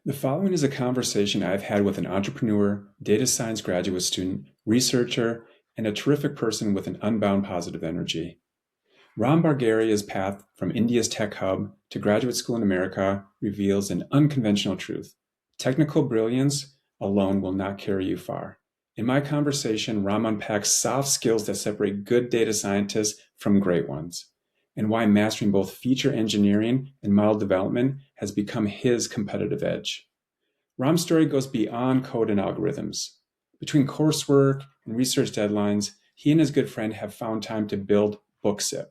The following is a conversation I've had with an entrepreneur, data science graduate student, researcher, and a terrific person with an unbound positive energy. Ram Bagaria's path from India's tech hub to graduate school in America reveals an unconventional truth. Technical brilliance alone will not carry you far. In my conversation, Ram unpacks soft skills that separate good data scientists from great ones, and why mastering both feature engineering and model development has become his competitive edge. Ram's story goes beyond code and algorithms. Between coursework and research deadlines, he and his good friend have found time to build BookSip,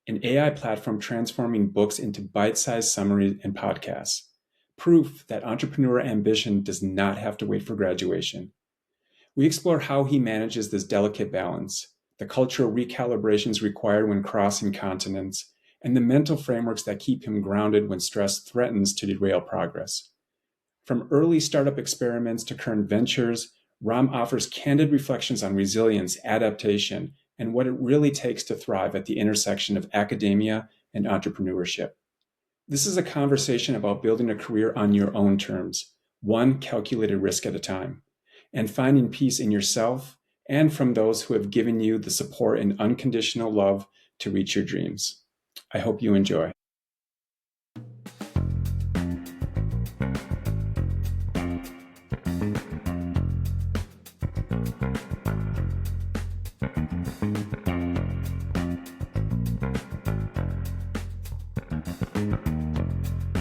an AI platform transforming books into bite-sized summaries and podcasts. Proof that entrepreneurial ambition does not have to wait for graduation. We explore how he manages this delicate balance, the cultural recalibrations required when crossing continents, and the mental frameworks that keep him grounded when stress threatens to derail progress. From early startup experiments to current ventures, Ram offers candid reflections on resilience, adaptation, and what it really takes to thrive at the intersection of academia and entrepreneurship. This is a conversation about building a career on your own terms, one calculated risk at a time, and finding peace in yourself and from those who have given you the support and unconditional love to reach your dreams. I hope you enjoy.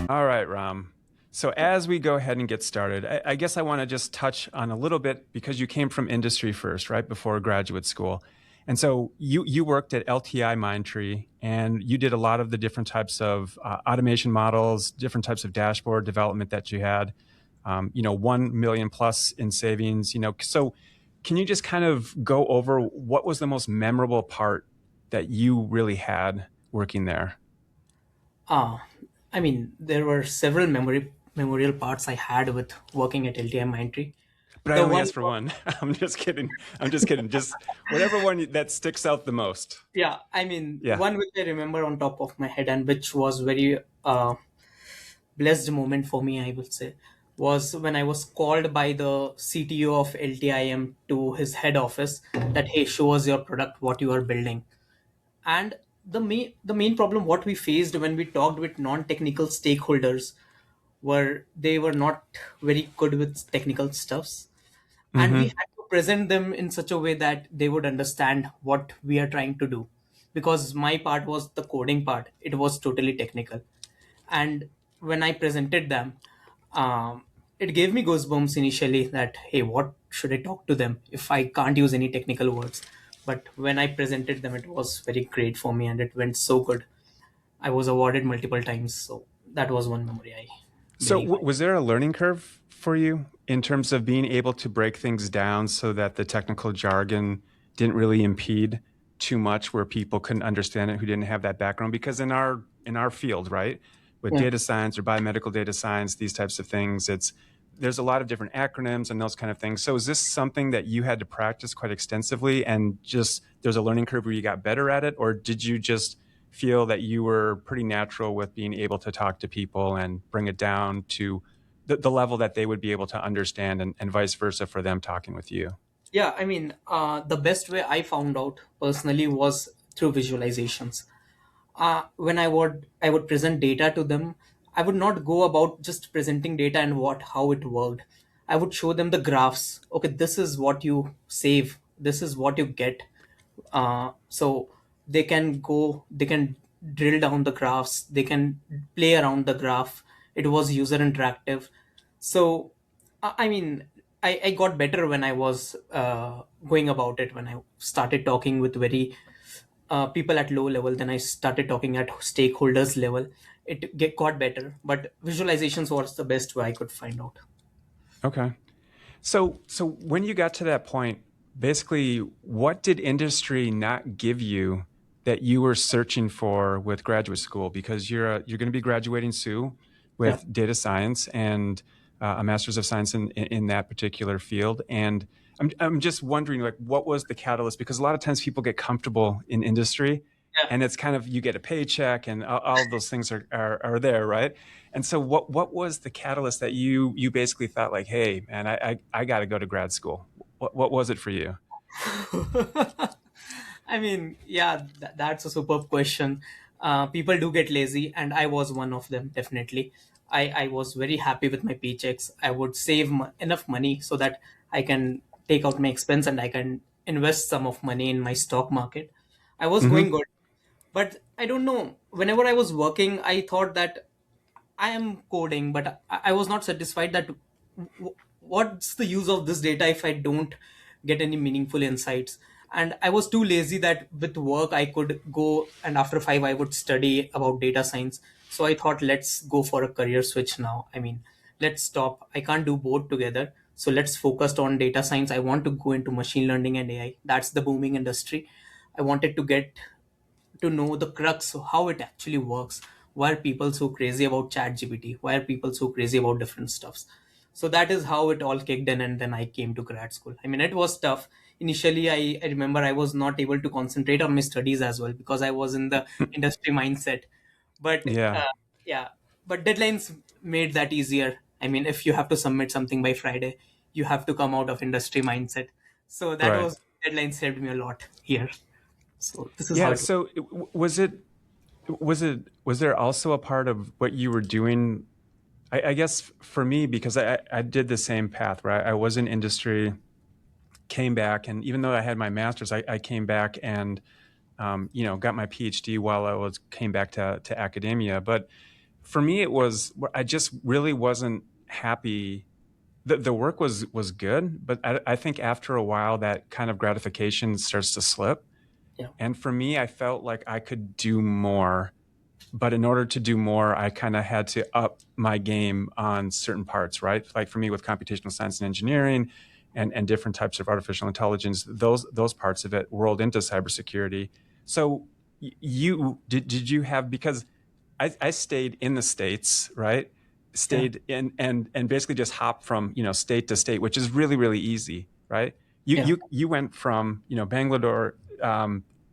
All right, Ram. So as we go ahead and get started, I guess I want to just touch on a little bit because you came from industry first, right, before graduate school. And so you worked at LTI Mindtree, and you did a lot of the different types of automation models, different types of dashboard development that you had, 1 million plus in savings, So can you just kind of go over what was the most memorable part that you really had working there? There were several memorial parts I had with working at LTI Mindtree. But I The only one, asked for one. I'm just kidding. I'm just kidding. Just whatever one that sticks out the most. the Yeah. one which I remember on top of my head and which was very blessed moment for me, I would say, was when I was called by the CTO of LTIM to his head office that, hey, show us your product, what you are building. And the main problem what we faced when we talked with non-technical stakeholders were they were not very good with technical stuffs, and we Mm-hmm. had to present them in such a way that they would understand what we are trying to do, because my part was the coding part, it was totally technical. And when I presented them, it gave me goosebumps initially that, hey, what should I talk to them if I can't use any technical words? But when I presented them, it was very great for me and it went so good. I was awarded multiple times, so that was one memory I So really find. was there a learning curve for you in terms of being able to break things down so that the technical jargon didn't really impede too much where people couldn't understand it who didn't have that background? Because in our field, right, with Yeah. data science or biomedical data science, these types of things, there's a lot of different acronyms and those kind of things. So is this something that you had to practice quite extensively and just there's a learning curve where you got better at it? Or did you just feel that you were pretty natural with being able to talk to people and bring it down to the level that they would be able to understand and vice versa for them talking with you? The best way I found out personally was through visualizations. When I would present data to them, I would not go about just presenting data and what how it worked. I would show them the graphs. Okay, this is what you save, this is what you get. So they can drill down the graphs, they can play around the graph. It was user interactive. So I got better when I was going about it. When I started talking with very people at low level, then I started talking at stakeholders level. Got better, but visualizations was the best way I could find out. Okay. So when you got to that point, basically, what did industry not give you that you were searching for with graduate school? Because you're going to be graduating soon Yeah. with data science and a master's of science in that particular field. And I'm just wondering, like, what was the catalyst? Because a lot of times people get comfortable in industry Yeah. and it's kind of you get a paycheck and all of those things are there, right? And so what was the catalyst that you basically thought like, hey man, I got to go to grad school? What was it for you? I mean, yeah, that's a superb question. People do get lazy, and I was one of them, definitely. I was very happy with my paychecks. I would save enough money so that I can take out my expense and I can invest some of money in my stock market. I was going Hmm. good. But I don't know. Whenever I was working, I thought that I am coding, but I was not satisfied that what's the use of this data if I don't get any meaningful insights? And I was too lazy that with work I could go and after 5 I would study about data science. So I thought, let's go for a career switch now. I mean, let's stop. I can't do both together. So let's focus on data science. I want to go into machine learning and AI. That's the booming industry. I wanted to get to know the crux of how it actually works. Why are people so crazy about chat gpt? Why are people so crazy about different stuffs? So that is how it all kicked in, and then I came to grad school. I mean, it was tough initially. I remember I was not able to concentrate on my studies as well because I was in the industry mindset. But Yeah, yeah, but deadlines made that easier. I mean, if you have to submit something by Friday, you have to come out of industry mindset. So that right. was, deadlines helped me a lot here. So this is how Yeah. it. So was there also a part of what you were doing? I guess for me, because I did the same path, right? I was in industry, came back, and even though I had my master's, I came back and got my PhD while I was came back to academia. But for me, it was I just really wasn't happy. The work was good, but I think after a while, that kind of gratification starts to slip. Yeah. And for me, I felt like I could do more, but in order to do more, I kind of had to up my game on certain parts, right? Like for me with computational science and engineering and different types of artificial intelligence, those parts of it rolled into cybersecurity. So did you have, because I stayed in the States, right? Yeah. Stayed in and basically just hopped from, state to state, which is really, really easy, right? You Yeah. you went from, Bangalore,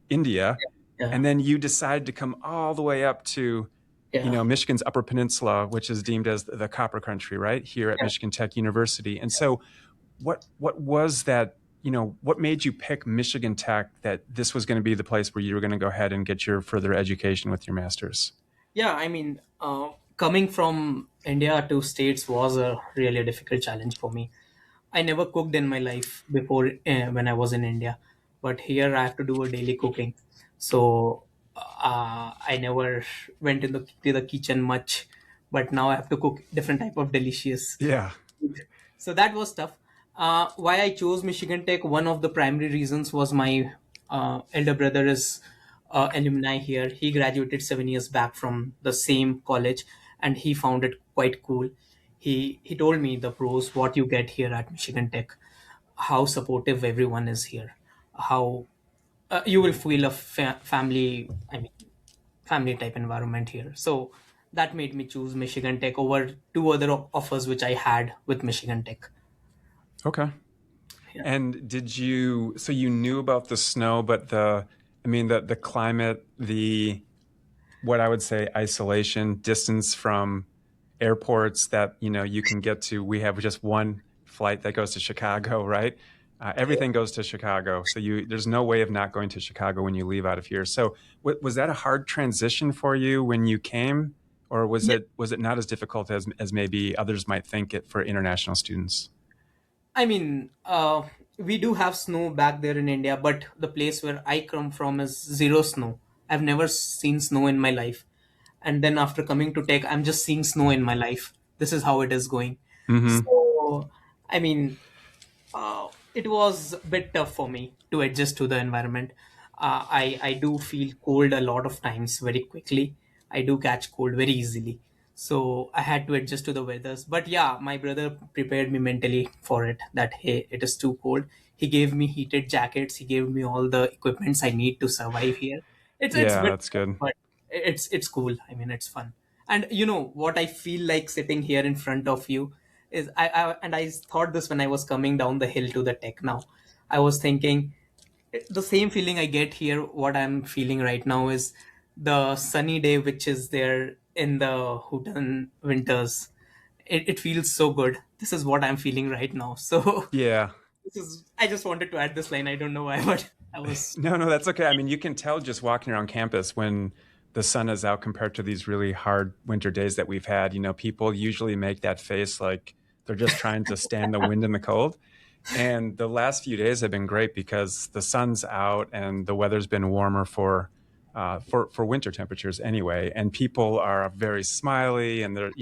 India, Yeah. and then you decide to come all the way up to, Yeah. Michigan's Upper Peninsula, which is deemed as the Copper Country, right here at Yeah. Michigan Tech University. And so, what was that? What made you pick Michigan Tech, that this was going to be the place where you were going to go ahead and get your further education with your master's? Yeah. I mean, coming from India to States was a really difficult challenge for me. I never cooked in my life before when I was in India, but here I have to do a daily cooking. So I never went to the kitchen much, but now I have to cook different type of delicious. Yeah. So that was tough. Why I chose Michigan Tech, one of the primary reasons was my elder brother is alumni here. He graduated 7 years back from the same college, and he found it quite cool. He told me the pros, what you get here at Michigan Tech, how supportive everyone is here, how you will feel a family. I mean, family type environment here. So that made me choose Michigan Tech over two other offers which I had with Michigan Tech. Okay. Yeah. And so you knew about the snow, but I mean, the climate, what I would say isolation, distance from airports that, you can get to. We have just one flight that goes to Chicago, right? Everything goes to Chicago. So there's no way of not going to Chicago when you leave out of here. So was that a hard transition for you when you came? Or was it not as difficult as maybe others might think it for international students? I mean, we do have snow back there in India, but the place where I come from is zero snow. I've never seen snow in my life. And then after coming to tech, I'm just seeing snow in my life. This is how it is going. Hmm. So, I mean, it was a bit tough for me to adjust to the environment. I do feel cold a lot of times very quickly. I do catch cold very easily. So I had to adjust to the weathers. But yeah, my brother prepared me mentally for it that, hey, it is too cold. He gave me heated jackets. He gave me all the equipments I need to survive here. It's a Yeah, bit that's tough, good. but it's cool. I mean, it's fun. And you know what I feel like sitting here in front of you is I thought this when I was coming down the hill to the tech now. I was thinking The same feeling I get here, what I'm feeling right now is the sunny day which is there in the Houghton winters. It feels so good. This is what I'm feeling right now. So Yeah. this is, I just wanted to add this line. I don't know why, but I was. No, no, that's okay. I mean, you can tell just walking around campus when the sun is out compared to these really hard winter days that we've had. People usually make that face like they're just trying to stand the wind and the cold. And the last few days have been great because the sun's out and the weather's been warmer for winter temperatures anyway. And people are very smiley and they're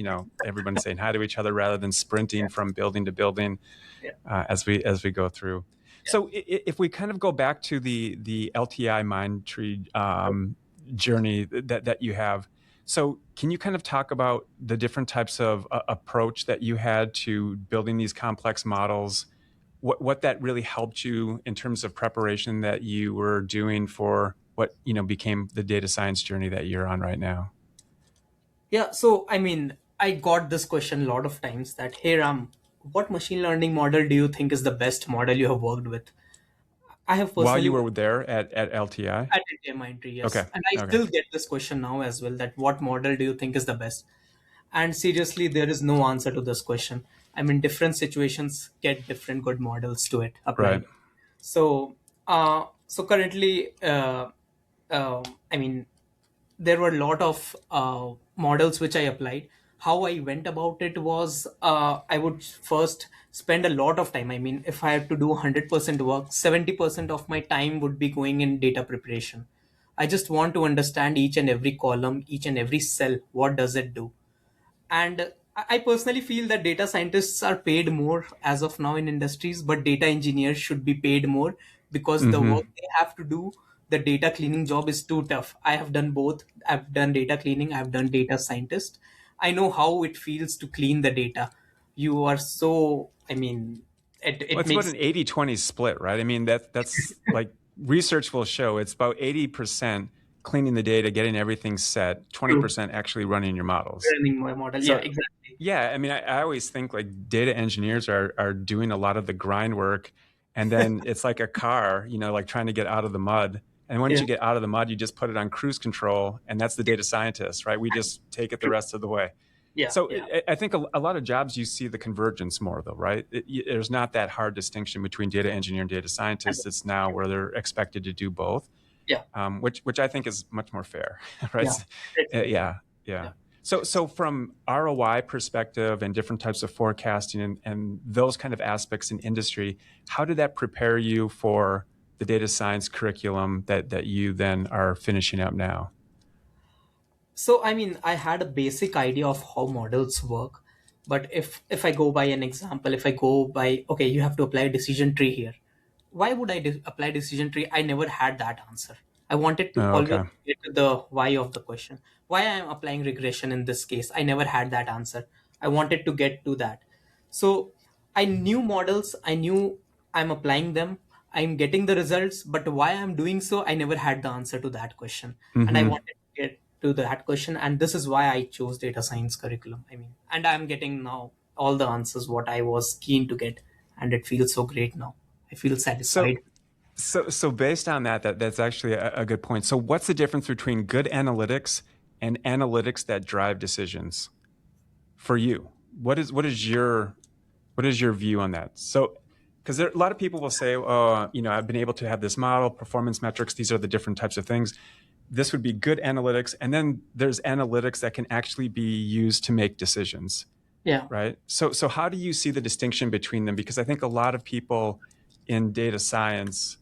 everyone's saying hi to each other rather than sprinting Yeah, from building to building yeah, as we go through. yeah. So if we kind of go back to the LTI mind tree journey that you have, so can you kind of talk about the different types of approach that you had to building these complex models? What that really helped you in terms of preparation that you were doing for what became the data science journey that you're on right now? Yeah, so I mean, I got this question a lot of times that, hey Ram, what machine learning model do you think is the best model you have worked with? I have While personally you were there at LTI? at NTM entry, Okay. yes. And I Okay. still get this question now as well, that what model do you think is the best? And seriously, there is no answer to this question. I mean, different situations get different good models to it Right. applied. So, so currently, I mean, there were a lot of models which I applied. How I went about it was, I would first spend a lot of time. I mean, if I had to do 100% work, 70% of my time would be going in data preparation. I just want to understand each and every column, each and every cell. What does it do? And I personally feel that data scientists are paid more as of now in industries, but data engineers should be paid more, because the Mm-hmm. work they have to do, the data cleaning job is too tough. I have done both. I've done data cleaning, I've done data scientist. I know how it feels to clean the data. You are so, I mean, Well, it it's about makes. an 80-20 split, right? I mean, that's like research will show it's about 80% cleaning the data, getting everything set, True. 20% actually running your models. Learning my model, yeah, So, exactly. yeah, I mean, I always think like data engineers are doing a lot of the grind work, and then it's like a car, like trying to get out of the mud. And once Yeah, you get out of the mud, you just put it on cruise control, and that's the data scientist, right? We just take it the true. rest of the way. Yeah, So yeah. I think a lot of jobs you see the convergence more though, right? There's not that hard distinction between data engineer and data scientist. It's now True. where they're expected to do both, Yeah, which I think is much more fair, right? yeah, it's very fair. Yeah, yeah. Yeah. So from ROI perspective and different types of forecasting and those kind of aspects in industry, how did that prepare you for the data science curriculum that you then are finishing up now? So I mean, I had a basic idea of how models work, but if I go by an example, if I go by, okay, you have to apply a decision tree here. Why would I apply decision tree? I never had that answer. I wanted to Oh, always okay. get to the why of the question. Why I am applying regression in this case? I never had that answer. I wanted to get to that. So I knew models. I knew I'm applying them. I'm getting the results, but why I'm doing so, I never had the answer to that question, and I Mm-hmm. wanted to get to that question, and this is why I chose data science curriculum. I mean, and I'm getting now all the answers what I was keen to get, and it feels so great now. I feel So satisfied. So based on that's actually a good point. So what's the difference between good analytics and analytics that drive decisions for you? What is your view on that? So because a lot of people will say, oh, I've been able to have this model, performance metrics. These are the different types of things. This would be good analytics, and then there's analytics that can actually be used to make decisions, Yeah, right? So how do you see the distinction between them? Because I think a lot of people in data science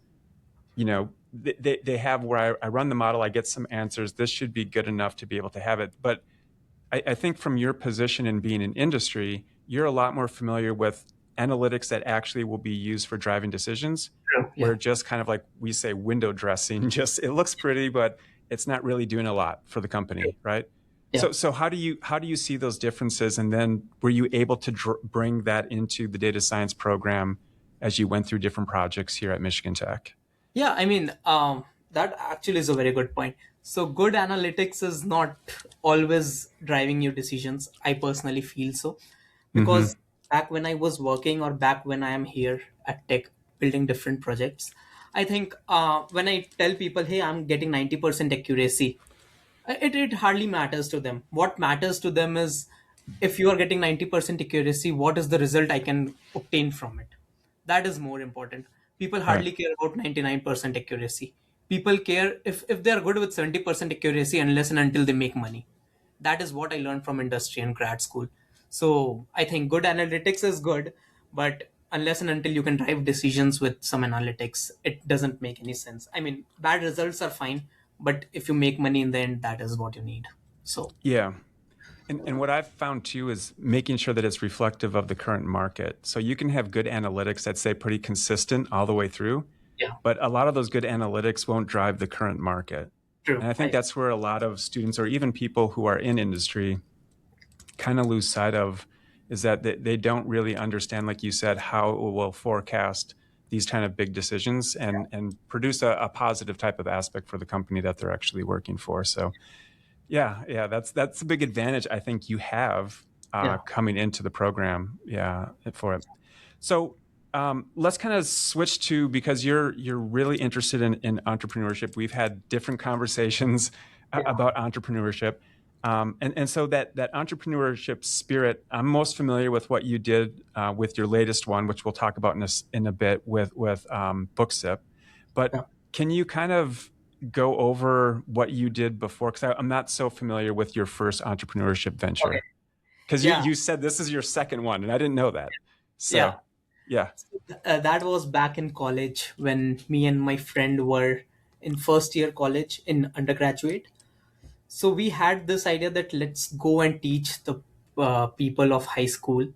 they have where I run the model, I get some answers. This should be good enough to be able to have it. But I think from your position in being in industry, you're a lot more familiar with analytics that actually will be used for driving decisions, true. where Yeah, just kind of like we say window dressing, just it looks pretty, but it's not really doing a lot for the true. company, right? Yeah. So how do you see those differences, and then were you able to bring that into the data science program as you went through different projects here at Michigan Tech? Yeah, I mean, that actually is a very good point. So, good analytics is not always driving your decisions. I personally feel so, Mm-hmm. because back when I was working, or back when I am here at Tech building different projects, I think when I tell people, hey, I'm getting 90% accuracy, it hardly matters to them. What matters to them is, if you are getting 90% accuracy, what is the result I can obtain from it? That is more important. People Right. hardly care about 99% accuracy. People care if they are good with 70% accuracy, unless and until they make money. That is what I learned from industry and grad school. So I think good analytics is good, but unless and until you can drive decisions with some analytics, it doesn't make any sense. I mean, bad results are fine, but if you make money in the end, that is what you need. So Yeah. And what I've found too is making sure that it's reflective of the current market. So you can have good analytics that say pretty consistent all the way through, yeah, but a lot of those good analytics won't drive the current market. true. And I think that's where a lot of students or even people who are in industry kind of lose sight of, is that they don't really understand, like you said, how it will forecast these kind of big decisions and produce a positive type of aspect for the company that they're actually working for. So yeah, that's a big advantage I think you have Yeah, coming into the program. Yeah, for it. So let's kind of switch to, because you're really interested in entrepreneurship. We've had different conversations yeah, about entrepreneurship, and so that entrepreneurship spirit. I'm most familiar with what you did with your latest one, which we'll talk about in a bit with BookSip. But yeah. can you kind of go over what you did before? Because I'm not so familiar with your first entrepreneurship Okay. venture. Because you Yeah, you said this is your second one, and I didn't know that. yeah. So yeah. That was back in college when me and my friend were in first year college in undergraduate. So we had this idea that let's go and teach the people of high school.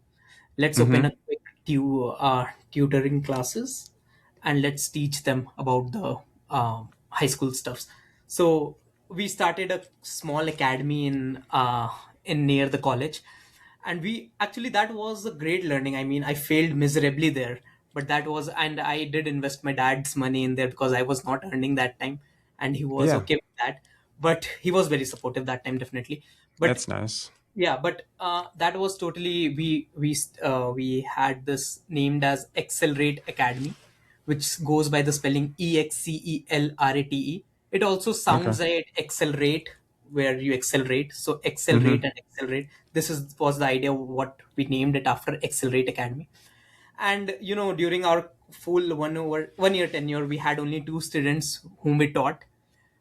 Let's open a Mm-hmm. quick tutoring classes, and let's teach them about the high school stuffs. So we started a small academy in near the college, and we actually, that was a great learning. I mean, I failed miserably there, but that was, and I did invest my dad's money in there because I was not earning that time, and he was Yeah, okay with that. But he was very supportive that time, definitely. But that's nice. yeah, but that was totally, we had this named as Accelerate Academy, which goes by the spelling Excelerate. It also Okay. sounds like accelerate, where you accelerate. So accelerate Mm-hmm. and accelerate, this is was the idea of what we named it after, Accelerate Academy. And during our full 1 year tenure, we had only two students whom we taught,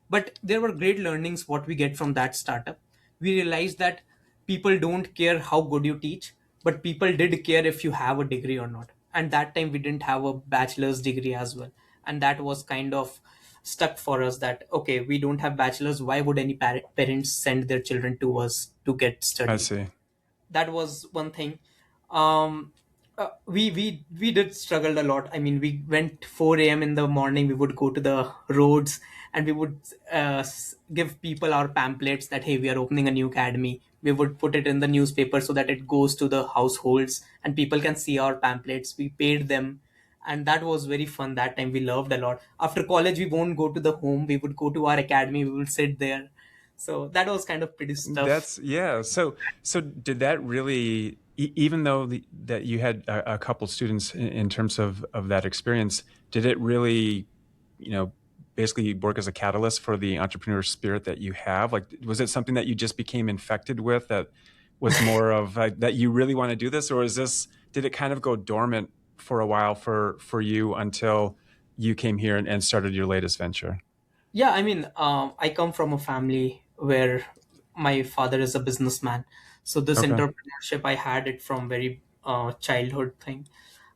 but there were great learnings what we get from that startup. We realized that people don't care how good you teach, but people did care if you have a degree or not. And that time we didn't have a bachelor's degree as well, and that was kind of stuck for us, that okay, we don't have bachelor's, why would any parents send their children to us to get I study? see. That was one thing. Um uh, we we we did struggle a lot. I mean, we went 4 a.m. in the morning, we would go to the roads, and we would give people our pamphlets that hey, we are opening a new academy. We would put it in the newspaper so that it goes to the households and people can see our pamphlets. We paid them, and that was very fun. That time we loved a lot. After college, we won't go to the home, we would go to our academy, we would sit there. So that was kind of pretty stuff. That's yeah. So did that really, even though that you had a couple students in terms of that experience, did it really, you know, basically work as a catalyst for the entrepreneur spirit that you have? Like, was it something that you just became infected with, that was more of like, that you really want to do this, or is this, did it kind of go dormant for a while for you until you came here and started your latest venture? Yeah, I mean, I come from a family where my father is a businessman. So this Okay. entrepreneurship, I had it from very childhood thing.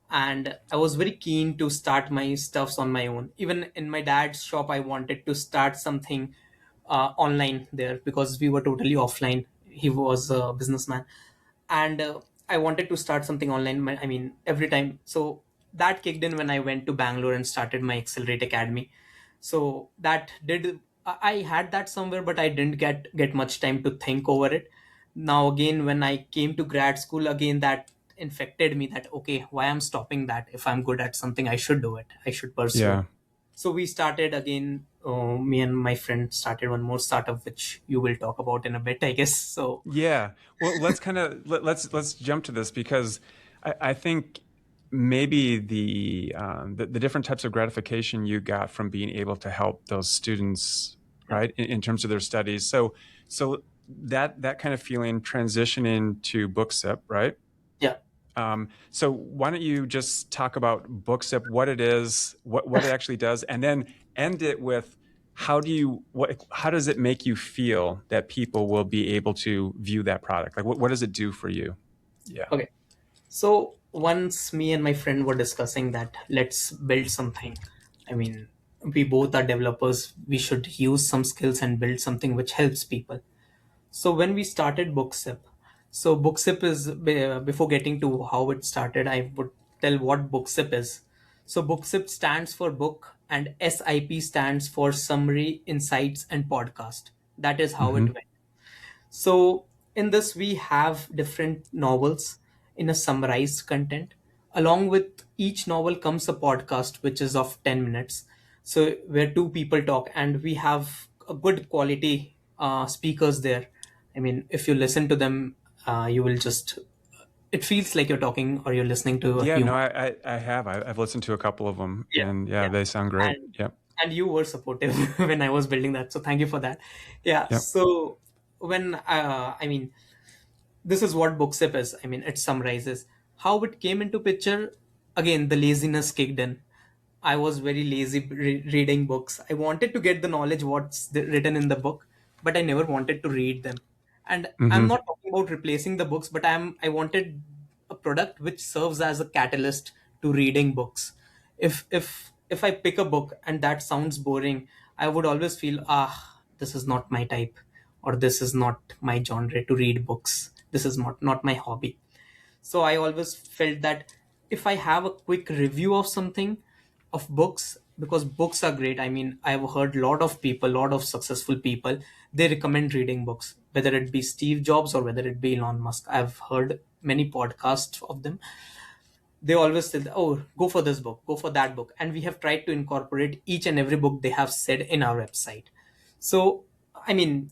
And I was very keen to start my stuffs on my own. Even in my dad's shop, I wanted to start something online there because we were totally offline. He was a businessman, and I wanted to start something online. I mean, every time. So that kicked in when I went to Bangalore and started my Accelerate Academy. So that did, I had that somewhere, but I didn't get much time to think over it. Now again, when I came to grad school, again that infected me, that okay, why I'm stopping that? If I'm good at something, I should do it, I should pursue it. Yeah. So we started again, me and my friend started one more startup, which you will talk about in a bit, I guess. So Yeah. Well, let's kind of let's jump to this, because I think maybe the different types of gratification you got from being able to help those students, Yeah. right, in terms of their studies. So that kind of feeling transitioning to BookSip, right? Yeah. So why don't you just talk about BookSip, what it is, what it actually does, and then end it with how does it make you feel that people will be able to view that product? Like what does it do for you? Yeah. Okay. So once me and my friend were discussing that let's build something. I mean, we both are developers. We should use some skills and build something which helps people. So when we started BookSip, so BookSip is before getting to how it started, I would tell what BookSip is. So BookSip stands for book and SIP stands for summary, insights, and podcast. That is how it Mm-hmm. went. So in this, we have different novels in a summarized content. Along with each novel comes a podcast, which is of 10 minutes. So where two people talk, and we have a good quality speakers there. I mean, if you listen to them, you will just, it feels like you're talking or you're listening to a Yeah, no, human. I have. I've listened to a couple of them, Yeah, and yeah, yeah. they sound great. And Yep, and you were supportive when I was building that. So thank you for that. Yeah. yep. So when I mean, this is what BookSip is. I mean, it summarizes how it came into picture. Again, the laziness kicked in. I was very lazy reading books. I wanted to get the knowledge what's written in the book, but I never wanted to read them. And I'm Mm-hmm. not talking about replacing the books, but I wanted a product which serves as a catalyst to reading books. If I pick a book and that sounds boring, I would always feel, this is not my type, or this is not my genre to read books. This is not my hobby. So I always felt that if I have a quick review of something, of books, because books are great. I mean, I've heard a lot of people, lot of successful people, they recommend reading books, whether it be Steve Jobs or whether it be Elon Musk. I've heard many podcasts of them. They always say, oh, go for this book, go for that book, and we have tried to incorporate each and every book they have said in our website. So I mean,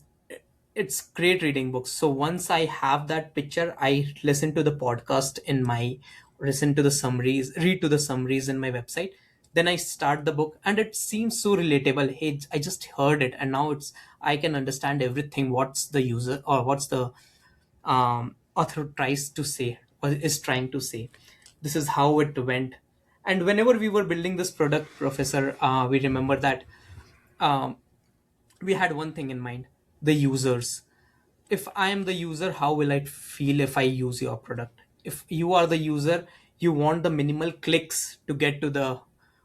it's great reading books. So once I have that picture, I listen to the podcast in my, listen to the summaries, read to the summaries in my website, then I start the book and it seems so relatable. Hey, I just heard it and now it's, I can understand everything, what's the user or what's the author tries to say or is trying to say. This is how it went. And whenever we were building this product, Professor, we remember that um, we had one thing in mind: the users. If I am the user, how will I feel if I use your product? If you are the user, you want the minimal clicks to get to the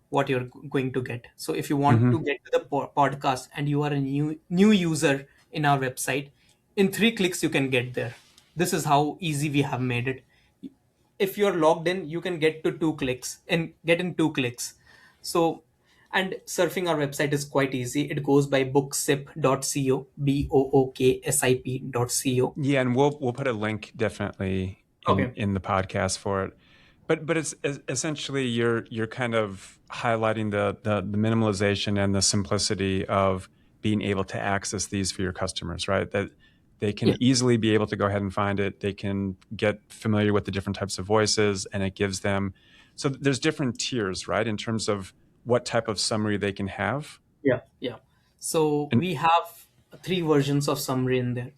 what you're going to get. So if you want to Mm-hmm. get to the podcast and you are a new user in our website, in 3 clicks you can get there. This is how easy we have made it. If you're logged in, you can get to 2 clicks and get in 2 clicks. So, and surfing our website is quite easy. It goes by booksip.co, booksip.co. Yeah, and we'll put a link definitely Okay. in the podcast for it. But it's essentially you're kind of highlighting the minimalization and the simplicity of being able to access these for your customers, right? That they can Yeah. easily be able to go ahead and find it. They can get familiar with the different types of voices, and it gives them. So there's different tiers, right, in terms of what type of summary they can have. Yeah, yeah. So And we have 3 versions of summary in there.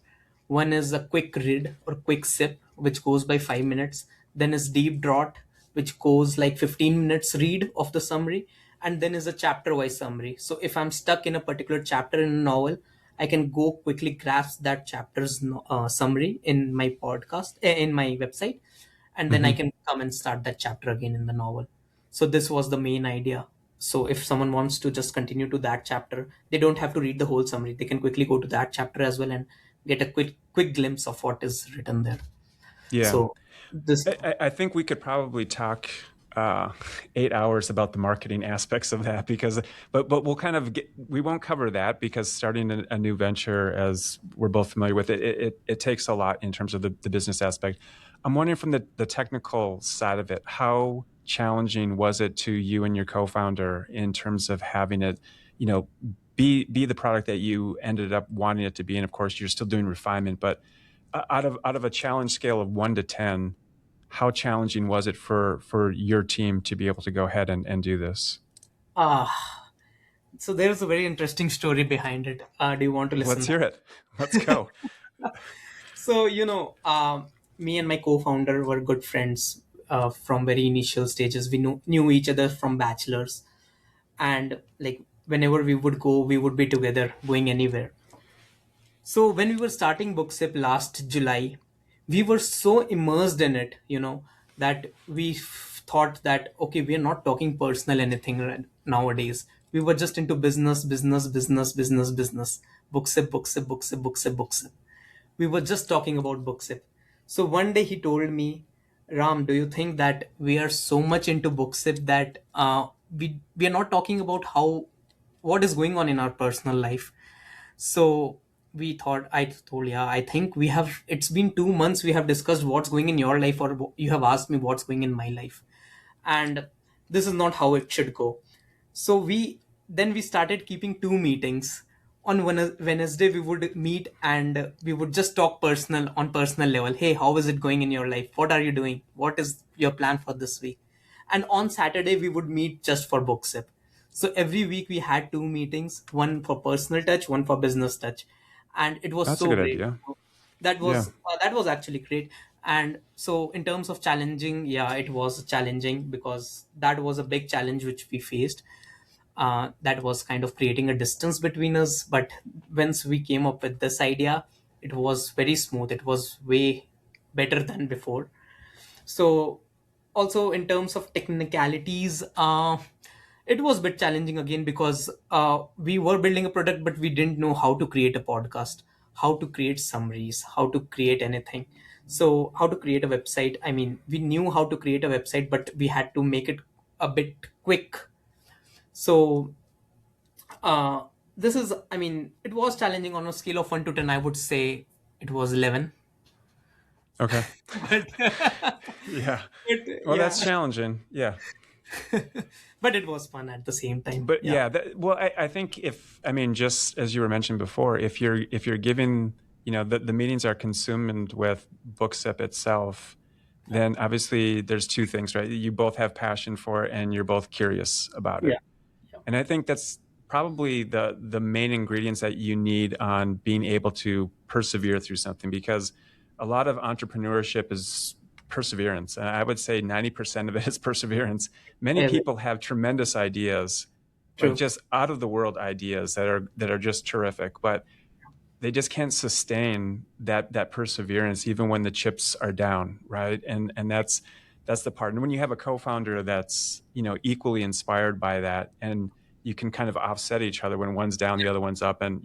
One is a quick read or quick sip, which goes by 5 minutes. Then is deep draught, which goes like 15 minutes read of the summary. And then is a chapter wise summary. So if I'm stuck in a particular chapter in a novel, I can go quickly grasp that chapter's summary in my podcast, in my website, and then I Mhm. can come and start that chapter again in the novel. So this was the main idea. So if someone wants to just continue to that chapter, they don't have to read the whole summary. They can quickly go to that chapter as well and get a quick glimpse of what is written there. Yeah. So this, I think we could probably talk uh, 8 hours about the marketing aspects of that because, but we'll kind of we won't cover that because starting a new venture, as we're both familiar with it takes a lot in terms of the business aspect. I'm wondering from the technical side of it, how challenging was it to you and your co-founder in terms of having it, you know, be the product that you ended up wanting it to be, and of course you're still doing refinement, but out of a challenge scale of 1 to 10, how challenging was it for your team to be able to go ahead and do this? Ah, so there's a very interesting story behind it. Do you want to listen Let's that? hear it. Let's go. So, me and my co-founder were good friends from very initial stages. We knew each other from bachelors, and like whenever we would go, we would be together, going anywhere. So when we were starting BookSip last July, we were so immersed in it, that we thought that okay, we are not talking personal anything nowadays. We were just into business, business, business, business, business. BookSip, BookSip, BookSip, BookSip, BookSip. We were just talking about BookSip. So one day he told me, Ram, do you think that we are so much into BookSip that we are not talking about how what is going on in our personal life? So I told, yeah, I think we have, it's been 2 months we have discussed what's going in your life, or you have asked me what's going in my life. And this is not how it should go. So we started keeping two meetings. On Wednesday, we would meet and we would just talk personal on personal level. Hey, how is it going in your life? What are you doing? What is your plan for this week? And on Saturday, we would meet just for book sip. So every week we had two meetings, one for personal touch, one for business touch, and it was That's a so good great. idea. Yeah. That was actually great. And so in terms of challenging, yeah, it was challenging because that was a big challenge which we faced. That was kind of creating a distance between us. But once we came up with this idea, it was very smooth. It was way better than before. So also in terms of technicalities, it was a bit challenging again because we were building a product, but we didn't know how to create a podcast, how to create summaries, how to create anything. So how to create a website. I mean, we knew how to create a website, but we had to make it a bit quick. So uh, this is, I mean, it was challenging. On a scale of 1 to 10, I would say it was 11. Okay. But, Yeah. Well, yeah, that's challenging. Yeah. but it was fun at the same time. But Yeah. yeah, well, I think if I mean, just as you were mentioned before, if you're giving, the meetings are consumed with BookSip itself, then obviously there's two things, right? You both have passion for it and you're both curious about Yeah. it. And I think that's probably the main ingredients that you need on being able to persevere through something, because a lot of entrepreneurship is perseverance. And I would say 90% of it is perseverance. Many Yeah. people have tremendous ideas, like True. just out of the world ideas that are just terrific, but they just can't sustain that perseverance even when the chips are down, right? And that's the part. And when you have a co-founder that's equally inspired by that, and you can kind of offset each other, when one's down the other one's up, and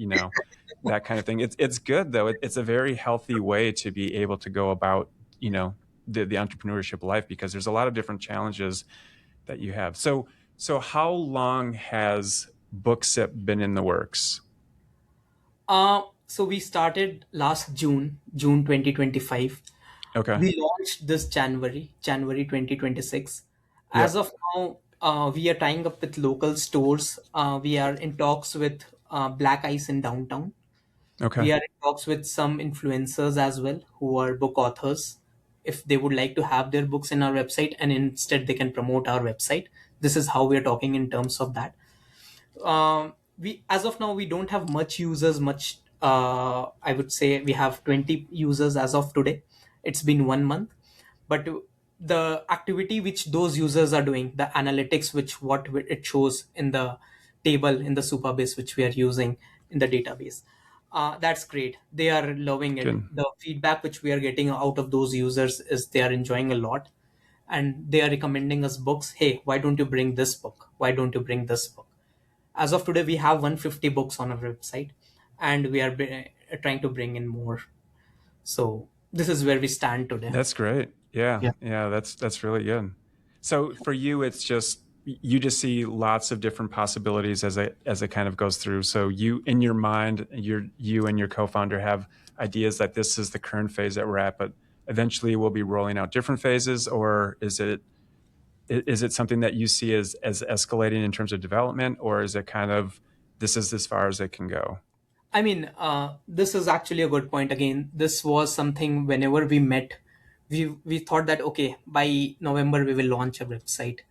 that kind of thing. It's good though. It's a very healthy way to be able to go about the entrepreneurship life, because there's a lot of different challenges that you have. So how long has BookSip been in the works? So we started last June 2025. Okay. We launched this January 2026. As Yep. of now, we are tying up with local stores. We are in talks with Black Ice in downtown. Okay. We are in talks with some influencers as well who are book authors. If they would like to have their books in our website and instead they can promote our website, this is how we are talking in terms of that. We as of now we don't have much users, much. I would say we have 20 users as of today. It's been 1 month, but the activity which those users are doing, the analytics which what it shows in the table in the Supabase which we are using in the database, that's great. They are loving it. Good. The feedback which we are getting out of those users is they are enjoying a lot, and they are recommending us books. Hey, why don't you bring this book? Why don't you bring this book? As of today, we have 150 books on our website, and we are trying to bring in more. So this is where we stand today. That's great. Yeah. Yeah. Yeah, that's really good. So for you, it's just you just see lots of different possibilities as it kind of goes through. So you in your mind, you and your co-founder have ideas that this is the current phase that we're at, but eventually we'll be rolling out different phases, or is it something that you see as escalating in terms of development, or is it kind of this is as far as it can go? I mean, this is actually a good point. Again, this was something whenever we met, we thought that okay, by November we will launch a website.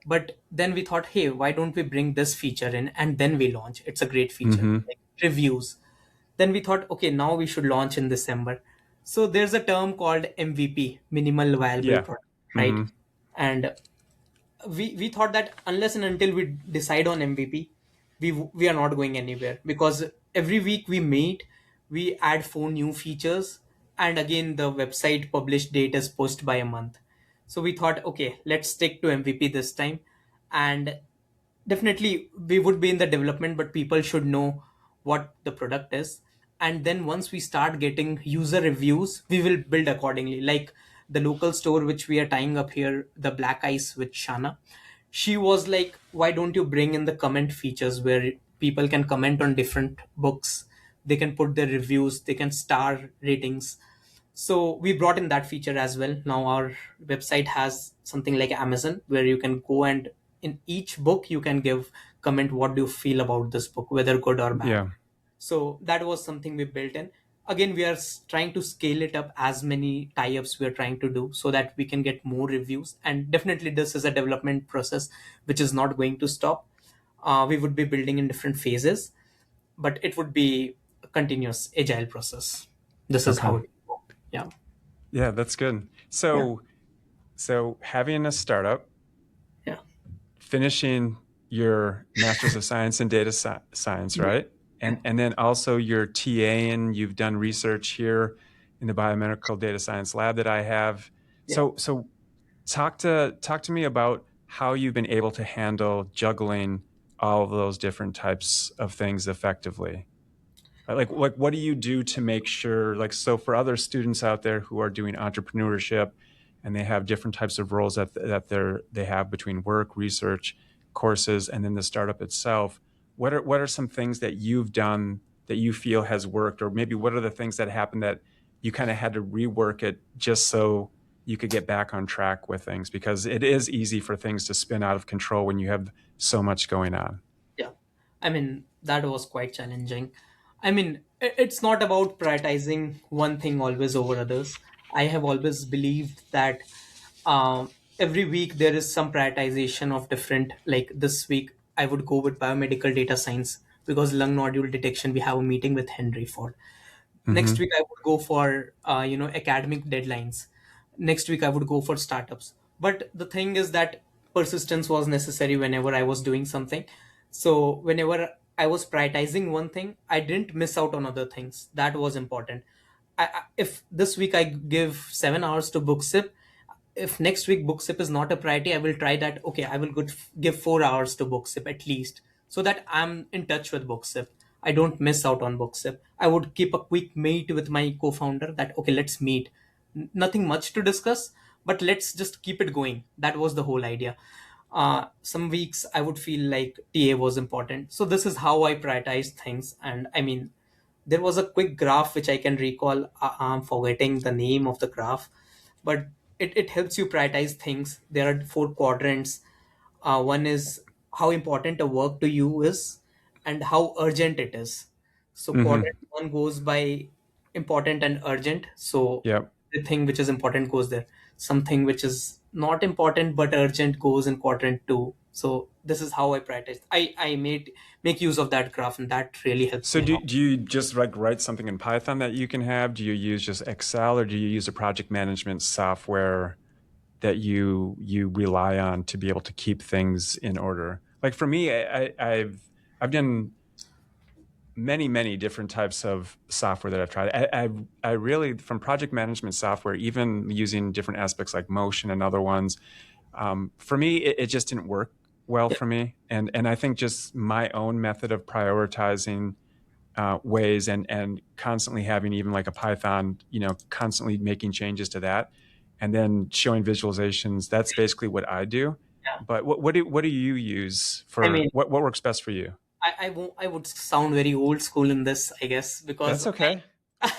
But then we thought, hey, why don't we bring this feature in and then we launch? It's a great feature, Mm-hmm. like reviews. Then we thought, okay, now we should launch in December. So there's a term called MVP, minimal viable Yeah. product, right? Mm-hmm. And we thought that unless and until we decide on MVP, we are not going anywhere, because every week we meet, we add 4 new features, and again the website published date is pushed by a month. So we thought, okay, let's stick to MVP this time. And definitely we would be in the development, but people should know what the product is. And then once we start getting user reviews, we will build accordingly. Like the local store which we are tying up here, the Black Ice with Shana, she was like, why don't you bring in the comment features where people can comment on different books, they can put their reviews, they can star ratings. So we brought in that feature as well. Now our website has something like Amazon, where you can go and in each book you can give comment, what do you feel about this book, whether good or bad. Yeah. So that was something we built in. Again, we are trying to scale it up, as many tie-ups we are trying to do so that we can get more reviews. And definitely this is a development process which is not going to stop. We would be building in different phases, but it would be a continuous agile process. This is how Okay. it will go. Yeah. Yeah, that's good. Yeah. So having a startup, Yeah. finishing your Master's of Science in Data Science, Yeah. right? Yeah. And then also your TA, and you've done research here in the biomedical data science lab that I have. Yeah. So talk to me about how you've been able to handle juggling all of those different types of things effectively. Right? Like what do you do to make sure, like, so for other students out there who are doing entrepreneurship and they have different types of roles they have between work, research, courses, and then the startup itself, what are some things that you've done that you feel has worked, or maybe what are the things that happened that you kind of had to rework it just so you could get back on track with things, because it is easy for things to spin out of control when you have so much going on. Yeah. I mean, that was quite challenging. I mean, it's not about prioritizing one thing always over others. I have always believed that every week there is some prioritization of different, like this week, I would go with biomedical data science because lung nodule detection, we have a meeting with Henry for. Next Mm-hmm. week I would go for academic deadlines. Next week I would go for startups. But the thing is that persistence was necessary whenever I was doing something. So whenever I was prioritizing one thing, I didn't miss out on other things. That was important. If this week I give 7 hours to BookSip, if next week BookSip is not a priority, I will try that. Okay, I will give 4 hours to BookSip at least, so that I'm in touch with BookSip. I don't miss out on BookSip. I would keep a quick meet with my co-founder that okay, let's meet. Nothing much to discuss, but let's just keep it going. That was the whole idea. Some weeks I would feel like TA was important. So this is how I prioritize things. And I mean, there was a quick graph which I can recall. I'm forgetting the name of the graph, but it helps you prioritize things. There are 4 quadrants. One is how important a work to you is and how urgent it is. So Mm-hmm. quadrant one goes by important and urgent. So Yep. the thing which is important goes there. Something which is not important but urgent goes in quadrant two. So this is how I prioritize. I made make use of that graph, and that really helps So me a do, lot. do you just like write something in Python that you can have? Do you use just Excel, or do you use a project management software that you rely on to be able to keep things in order? Like for me, I've done many different types of software that I've tried. I really, from project management software, even using different aspects like Motion and other ones, for me it just didn't work well Yeah, for me. And I think just my own method of prioritizing ways, and constantly having even like a Python, constantly making changes to that, and then showing visualizations. That's basically what I do. yeah. But what do you use I for mean, what works best for you? I would sound very old school in this, I guess, because That's okay.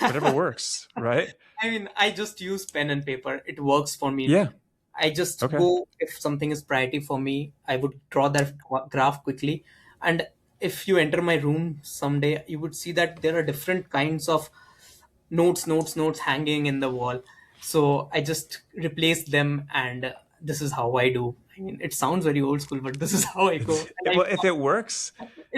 Whatever works, right? I mean, I just use pen and paper. It works for me. Yeah. I just Okay. go, if something is priority for me, I would draw that graph quickly. And if you enter my room someday, you would see that there are different kinds of notes hanging in the wall. So I just replaced them, and this is how I do. I mean, it sounds very old school, but this is how I go, and Well, if it works,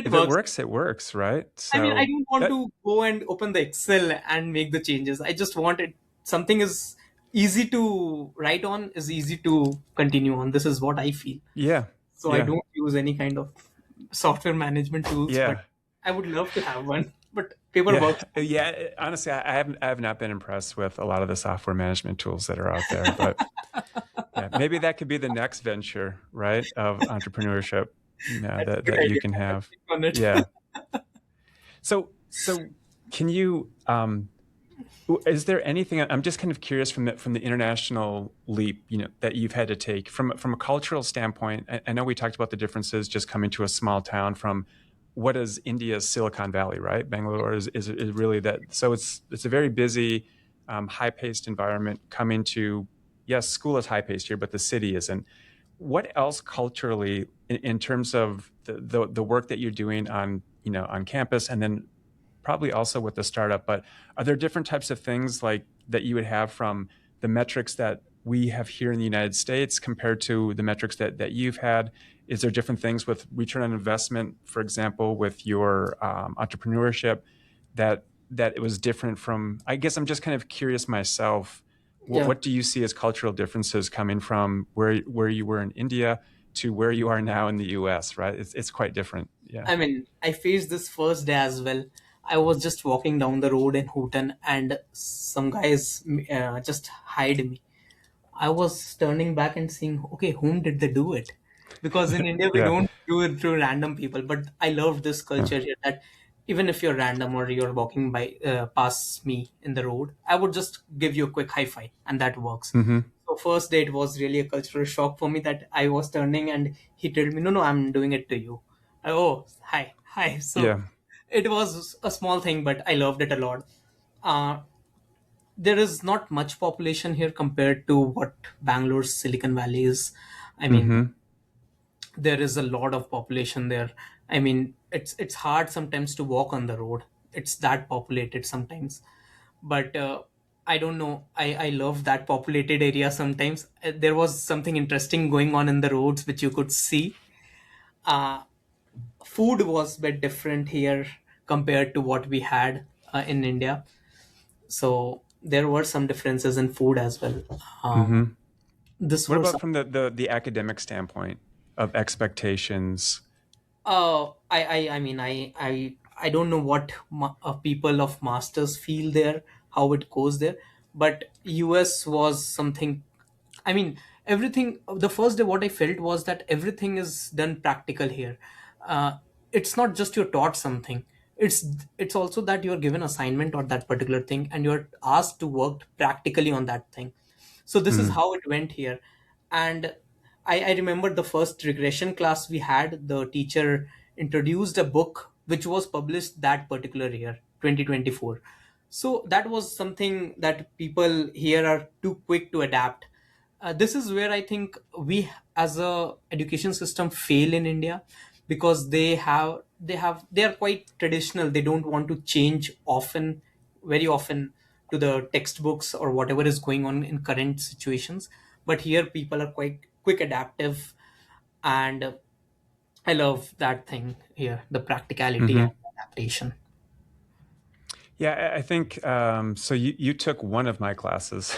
it works. it works, right? I mean, I So don't want that, to go and open the Excel and make the changes. I just want it. Something is easy to write on, is easy to continue on. This is what I feel. yeah, So I yeah, don't use any kind of software management tools, but yeah. I would love to have one. But paper Yeah, works. yeah. Honestly, I have not been impressed with a lot of the software management tools that are out there, but yeah, maybe that could be the next venture, right, of entrepreneurship, yeah, That's a good that you idea. can I'll have. click on it. Yeah. So can you is there anything I'm just kind of curious from the international leap, that you've had to take from a cultural standpoint? I know we talked about the differences just coming to a small town from what is India's Silicon Valley, right? Bangalore is really that. So it's a very busy, high-paced environment coming to, yes, school is high-paced here, but the city isn't. What else culturally in terms of the work that you're doing on campus, and then probably also with the startup, but are there different types of things like that you would have from the metrics that we have here in the United States compared to the metrics that you've had? Is there different things with return on investment, for example, with your entrepreneurship that it was different from? I guess I'm just kind of curious myself. Yeah. What do you see as cultural differences coming from where you were in India to where you are now in the U.S., right? It's quite different. Yeah. I mean, I faced this first day as well. I was just walking down the road in Hooton, and some guys just hide me. I was turning back and seeing, okay, whom did they do it? Because in India we Yeah. don't do it through random people. But I love this Yeah. culture here that even if you're random or you're walking by past me in the road, I would just give you a quick high five, and that works. Mm-hmm. So first day it was really a cultural shock for me that I was turning and he told me, no, I'm doing it to you. Oh, hi, hi. So Yeah. it was a small thing, but I loved it a lot. Uh, there is not much population here compared to what Bangalore's Silicon Valley is. I mean, Mm-hmm. there is a lot of population there. I mean, it's hard sometimes to walk on the road. It's that populated sometimes. But I don't know. I love that populated area sometimes. There was something interesting going on in the roads which you could see. Uh, Food was a bit different here compared to what we had in India. So there were some differences in food as well. Mm-hmm. This What was about from the academic standpoint of expectations? I mean, I don't know what people of masters feel there, how it goes there, but US was something. I mean, everything. The first day, what I felt was that everything is done practical here. Uh, it's not just you're taught something. It's it's also that you're given assignment or that particular thing, and you're asked to work practically on that thing. So this is Mm, how it went here. And I remember the first regression class we had, the teacher introduced a book which was published that particular year, 2024. So that was something that people here are too quick to adapt. This is where I think we as a education system fail in India, because they are quite traditional. They don't want to change often, very often, to the textbooks or whatever is going on in current situations. But here people are quite quick adaptive, and I love that thing here, the practicality and hmm. adaptation. Yeah, I think so. You took one of my classes,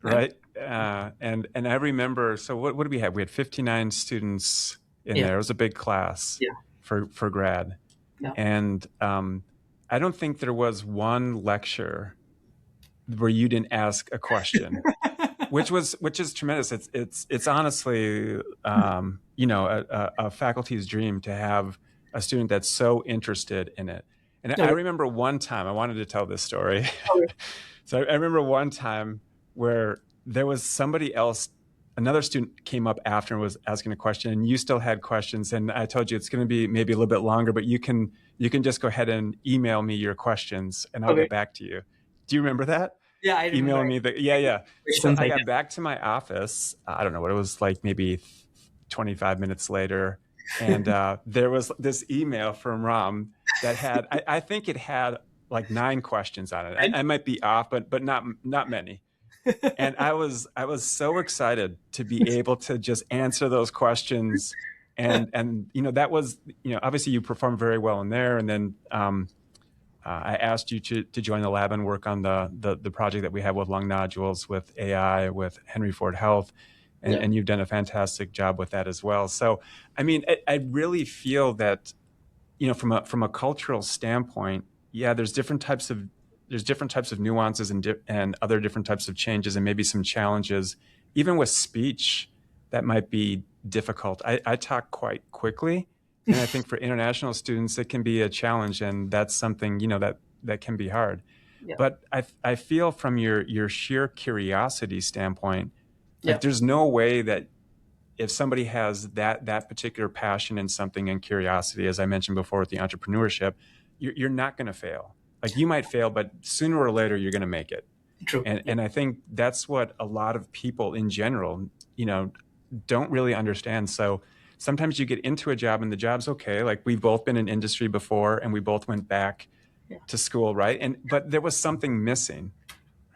Right? right? And I remember. So what did we have? We had 59 students in Yeah, there. It was a big class yeah, for grad, yeah. and I don't think there was one lecture where you didn't ask a question, which is tremendous. It's honestly a faculty's dream to have a student that's so interested in it. And I Okay. remember one time I wanted to tell this story. Okay. So I remember one time where there was somebody else, another student came up after and was asking a question, and you still had questions. And I told you it's going to be maybe a little bit longer, but you can just go ahead and email me your questions, and I'll Okay. get back to you. Do you remember that? Yeah, I remember. Emailing me the yeah, yeah. So Questions, I I got guess. back to my office. I don't know what it was like, maybe 25 minutes later, and there was this email from Ram that had I think it had like 9 questions on it. And I might be off, but not many. And I was so excited to be able to just answer those questions. And that was, obviously you performed very well in there. And then I asked you to join the lab and work on the project that we have with lung nodules, with AI, with Henry Ford Health, and, Yeah, and you've done a fantastic job with that as well. So, I mean, I really feel that, from a cultural standpoint, yeah, there's different types of nuances and other different types of changes, and maybe some challenges, even with speech, that might be difficult. I talk quite quickly, and I think for international students it can be a challenge, and that's something that can be hard. yeah, But I feel from your sheer curiosity standpoint, like yeah, there's no way that if somebody has that particular passion in something and curiosity, as I mentioned before with the entrepreneurship, you're not going to fail. Like you might fail, but sooner or later you're going to make it. true. And Yeah, and I think that's what a lot of people in general, don't really understand. So sometimes you get into a job and the job's okay. Like we've both been in industry before and we both went back yeah, to school, right? But there was something missing,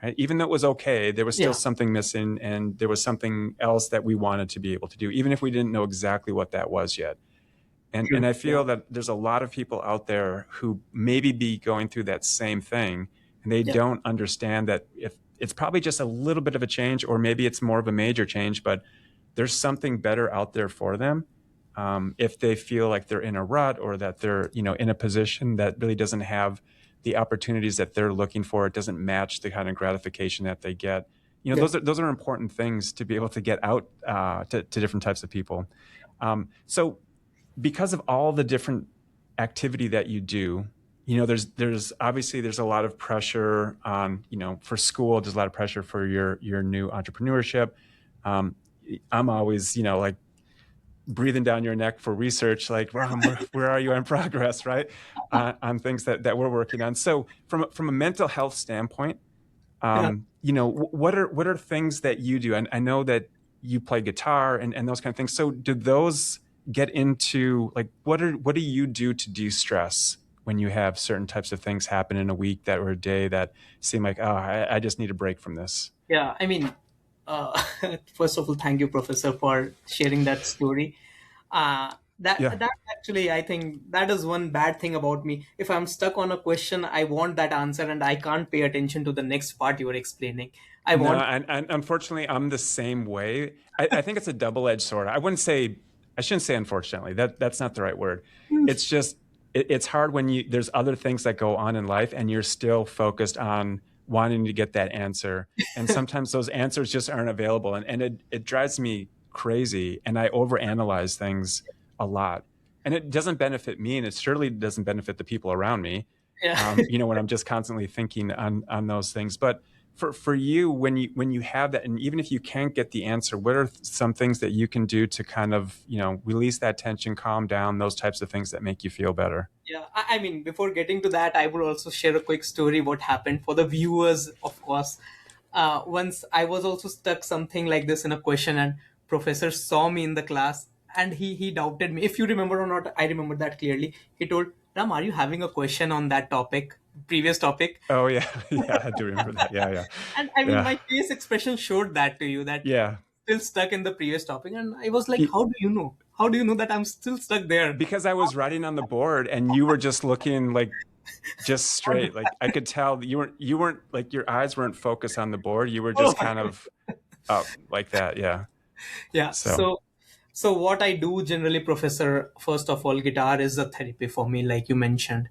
right? Even though it was okay, there was still yeah, something missing, and there was something else that we wanted to be able to do, even if we didn't know exactly what that was yet. And true. I Yeah, feel that there's a lot of people out there who maybe be going through that same thing, and they yeah, don't understand that if it's probably just a little bit of a change, or maybe it's more of a major change, but there's something better out there for them. If they feel like they're in a rut, or that they're in a position that really doesn't have the opportunities that they're looking for, it doesn't match the kind of gratification that they get. yeah, Those are important things to be able to get out to different types of people. So because of all the different activity that you do, there's obviously there's a lot of pressure on, for school. There's a lot of pressure for your new entrepreneurship. Um, I'm always, like breathing down your neck for research, like Ram, where are you in progress, right? On things that we're working on. So from a mental health standpoint, yeah. what are things that you do? And I know that you play guitar and those kind of things. So do those get into, like, what do you do to de-stress when you have certain types of things happen in a week that or a day that seem like, oh, I just need a break from this? Yeah, I mean, uh, first of all, thank you, Professor, for sharing that story. Yeah. That actually, I think that is one bad thing about me. If I'm stuck on a question, I want that answer, and I can't pay attention to the next part you are explaining. I No, want, and unfortunately, I'm the same way. I think it's a double-edged sword. I shouldn't say unfortunately. That's not the right word. It's just it's hard when there's other things that go on in life and you're still focused on wanting to get that answer. And sometimes those answers just aren't available. And it drives me crazy. And I overanalyze things a lot. And it doesn't benefit me, and it surely doesn't benefit the people around me. yeah. When I'm just constantly thinking on those things. But for you, when you have that, and even if you can't get the answer, what are some things that you can do to kind of release that tension, calm down, those types of things that make you feel better? Yeah, I mean, before getting to that, I would also share a quick story what happened for the viewers, of course. Once I was also stuck something like this in a question, and professor saw me in the class, and he doubted me. If you remember or not, I remember that clearly. He told, Ram, are you having a question on that topic, previous topic? Oh yeah, yeah, I do remember that. Yeah, yeah, And I mean, yeah, my face expression showed that to you that yeah. still stuck in the previous topic. And I was like, Y- how do you know? How do you know that I'm still stuck there? Because I was writing on the board and you were just looking like just straight. Like I could tell that you weren't like your eyes weren't focused on the board. You were Oh just my kind God. of up like that. Yeah. Yeah. So. So what I do generally, Professor, first of all, guitar is a therapy for me, like you mentioned.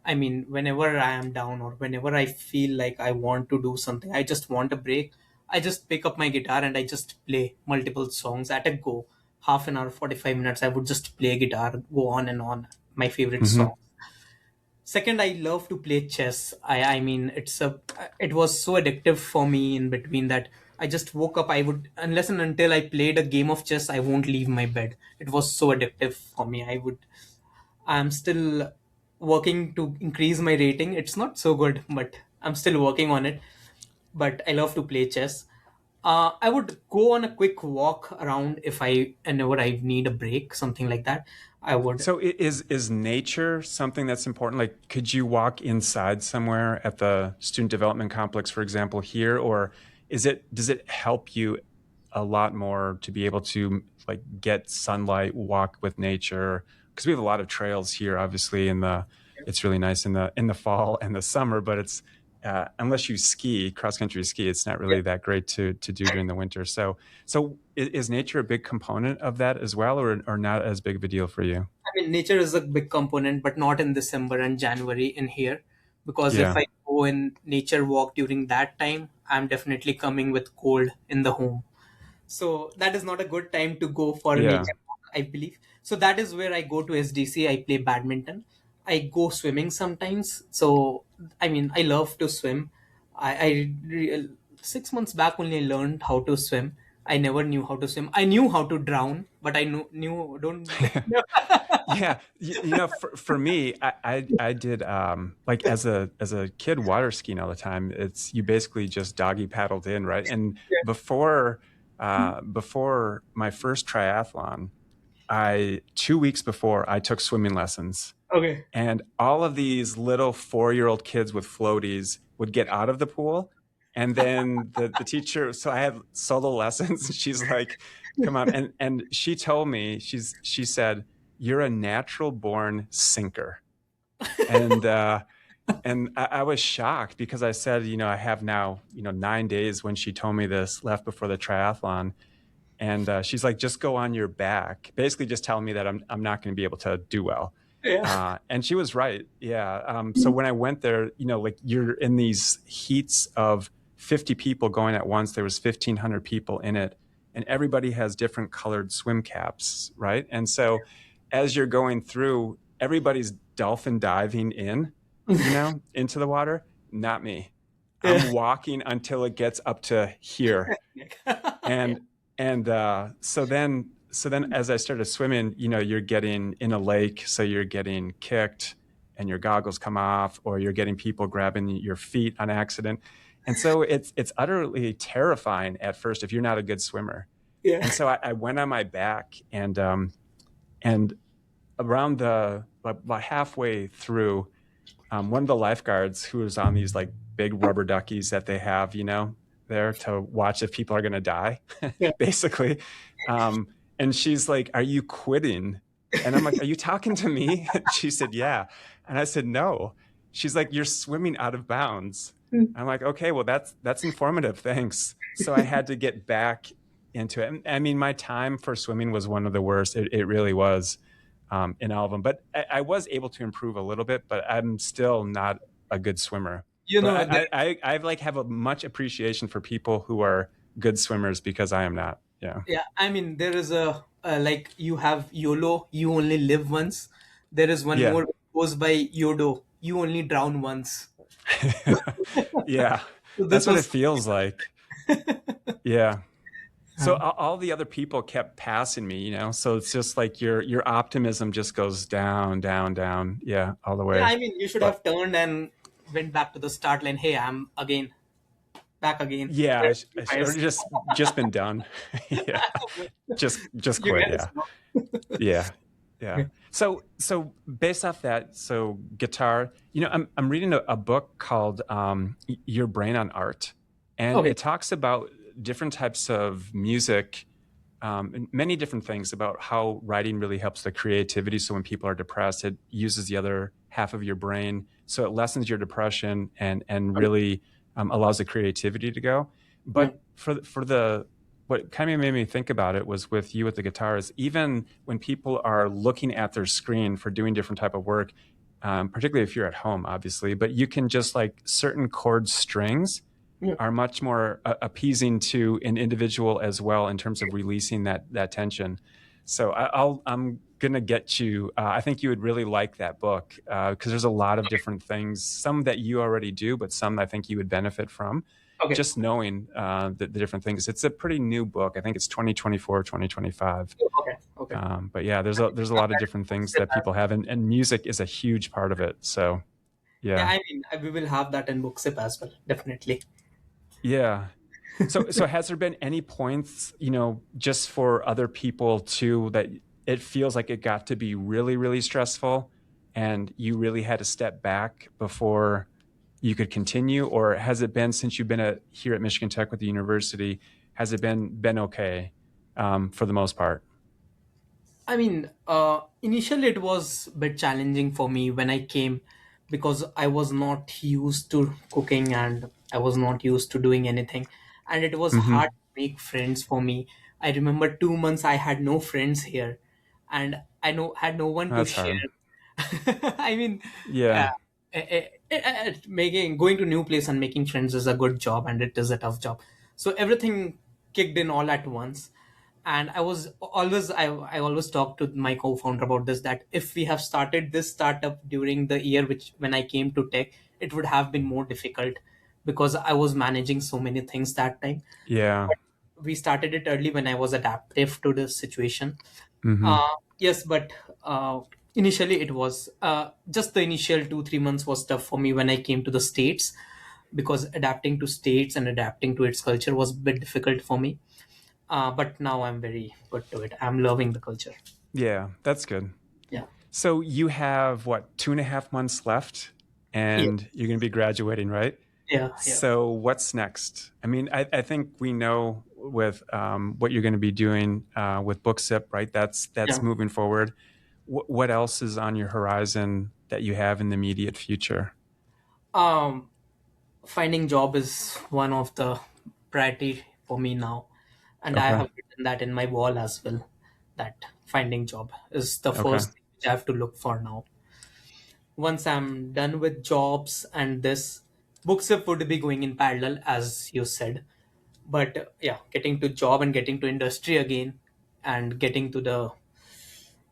I mean, whenever I am down or whenever I feel like I want to do something, I just want a break. I just pick up my guitar and I just play multiple songs at a go. Half an hour, 45 minutes, I would just play guitar, go on and on, my favorite song. Mhm. Second, I love to play chess. I mean, it was so addictive for me in between that I just woke up. I would, unless and until I played a game of chess, I won't leave my bed. It was so addictive for me. I'm still working to increase my rating. It's not so good, but I'm still working on it. But I love to play chess. I would go on a quick walk around if I, whenever I need a break, something like that. I would. So is nature something that's important? Like, could you walk inside somewhere at the student development complex, for example, here, or does it help you a lot more to be able to like get sunlight, walk with nature? Because we have a lot of trails here, obviously, it's really nice in the fall and the summer, but it's unless you ski, cross country ski, it's not Yeah. really that great to do during the winter. So is nature a big component of that as well, or not as big of a deal for you? I mean, nature is a big component, but not in December and January in here. Because if Yeah, I go in nature walk during that time, I'm definitely coming with cold in the home. So that is not a good time to go for a yeah. nature walk, I believe. So that is where I go to SDC. I play badminton. I go swimming sometimes. So I mean, I love to swim. I 6 months back only I learned how to swim. I never knew how to swim. I knew how to drown, but I knew don't. Yeah, for me, I did like as a kid water skiing all the time. It's you basically just doggy paddled in, right? And before my first triathlon, I 2 weeks before I took swimming lessons, Okay. and all of these little 4-year-old kids with floaties would get out of the pool, and then the teacher, so I had solo lessons. She's like, come on. And she told me, she said, you're a natural born sinker. And I was shocked because I said, I have now, 9 days when she told me this left before the triathlon. And she's like, just go on your back, basically just telling me that I'm not going to be able to do well. Yeah. And she was right. Yeah. So when I went there, like you're in these heats of 50 people going at once. There was 1,500 people in it, and everybody has different colored swim caps, right? And so as you're going through, everybody's dolphin diving into the water. Not me. I'm Yeah. walking until it gets up to here, Yeah. and so then as I started swimming, you're getting in a lake, so you're getting kicked and your goggles come off, or you're getting people grabbing your feet on accident. And so it's utterly terrifying at first if you're not a good swimmer. Yeah. And so I went on my back, and around about halfway through, one of the lifeguards who was on these like big rubber duckies that they have, there to watch if people are going to die, Yeah. basically. And she's like, "Are you quitting?" And I'm like, "Are you talking to me?" She said, "Yeah." And I said, "No." She's like, "You're swimming out of bounds." I'm like, "Okay, well, that's informative. Thanks." So I had to get back into it. I mean, my time for swimming was one of the worst. It really was, in all of them. But I was able to improve a little bit, but I'm still not a good swimmer. You But know, there, I like have a much appreciation for people who are good swimmers because I am not. Yeah. yeah, I mean, there is like you have YOLO, you only live once. There is one Yeah. more which goes by YODO, you only drown once. Yeah. So That's this what it was, feels like. Yeah. So uh, all the other people kept passing me. So it's just like your optimism just goes down, down, down. Yeah, all the yeah, way. I mean, you should But have turned and went back to the start line. Hey, I'm again, back again. yeah, Where's I the should have fires? just been done. Yeah. Just You quit. guys Yeah. know. Yeah. Yeah. So based off that, so guitar, I'm reading a book called Your Brain on Art, and Okay. it talks about different types of music, and many different things about how writing really helps the creativity. So when people are depressed, it uses the other half of your brain, so it lessens your depression and really allows the creativity to go. Yeah. But for the what kind of made me think about it was with you with the guitar is even when people are looking at their screen for doing different type of work, particularly if you're at home, obviously, but you can just like certain chord strings Yeah. are much more appeasing to an individual as well in terms of releasing that tension. So I'm gonna get you. I think you would really like that book because there's a lot of different things, some that you already do, but some I think you would benefit from. Okay. Just knowing the different things. It's a pretty new book. I think it's 2024, 2025. Okay. Okay. But yeah, there's a lot of different things that people have, and music is a huge part of it. So Yeah, yeah, I mean, we will have that in BookSip as well, definitely. yeah. So has there been any points, just for other people too, that it feels like it got to be really, really stressful and you really had to step back before you could continue, or has it been, since you've been here at Michigan Tech with the university, has it been okay for the most part? I mean, initially it was a bit challenging for me when I came because I was not used to cooking and I was not used to doing anything. And it was hard Hmm. to make friends for me. I remember 2 months I had no friends here and I know had no one to That's hard. share. I mean, uh, Yeah. making going to new place and making friends is a good job and it is a tough job. So everything kicked in all at once, and I always talk to my co-founder about this, that if we have started this startup during the year which when I came to tech, it would have been more difficult because I was managing so many things that time. Yeah. But we started it early when I was adaptive to the situation. Hmm. Yes, but initially it was just the initial 2 3 months was tough for me when I came to the states, because adapting to states and adapting to its culture was a bit difficult for me. But now I'm very good to it. I'm loving the culture. Yeah, that's good. Yeah. So you have what, 2.5 months left, Yeah. and you're going to be graduating, right? Yeah. Yeah. So what's next? I mean, I think we know with what you're going to be doing with BookSip, right? That's Yeah. moving forward. What else is on your horizon that you have in the immediate future? Um, Finding job is one of the priority for me now, and I Okay. have written that in my wall as well. That finding job is the Okay. first thing which I have to look for now. Once I'm done with jobs and this, BookSip would be going in parallel, as you said. But yeah, getting to job and getting to industry again, and getting to the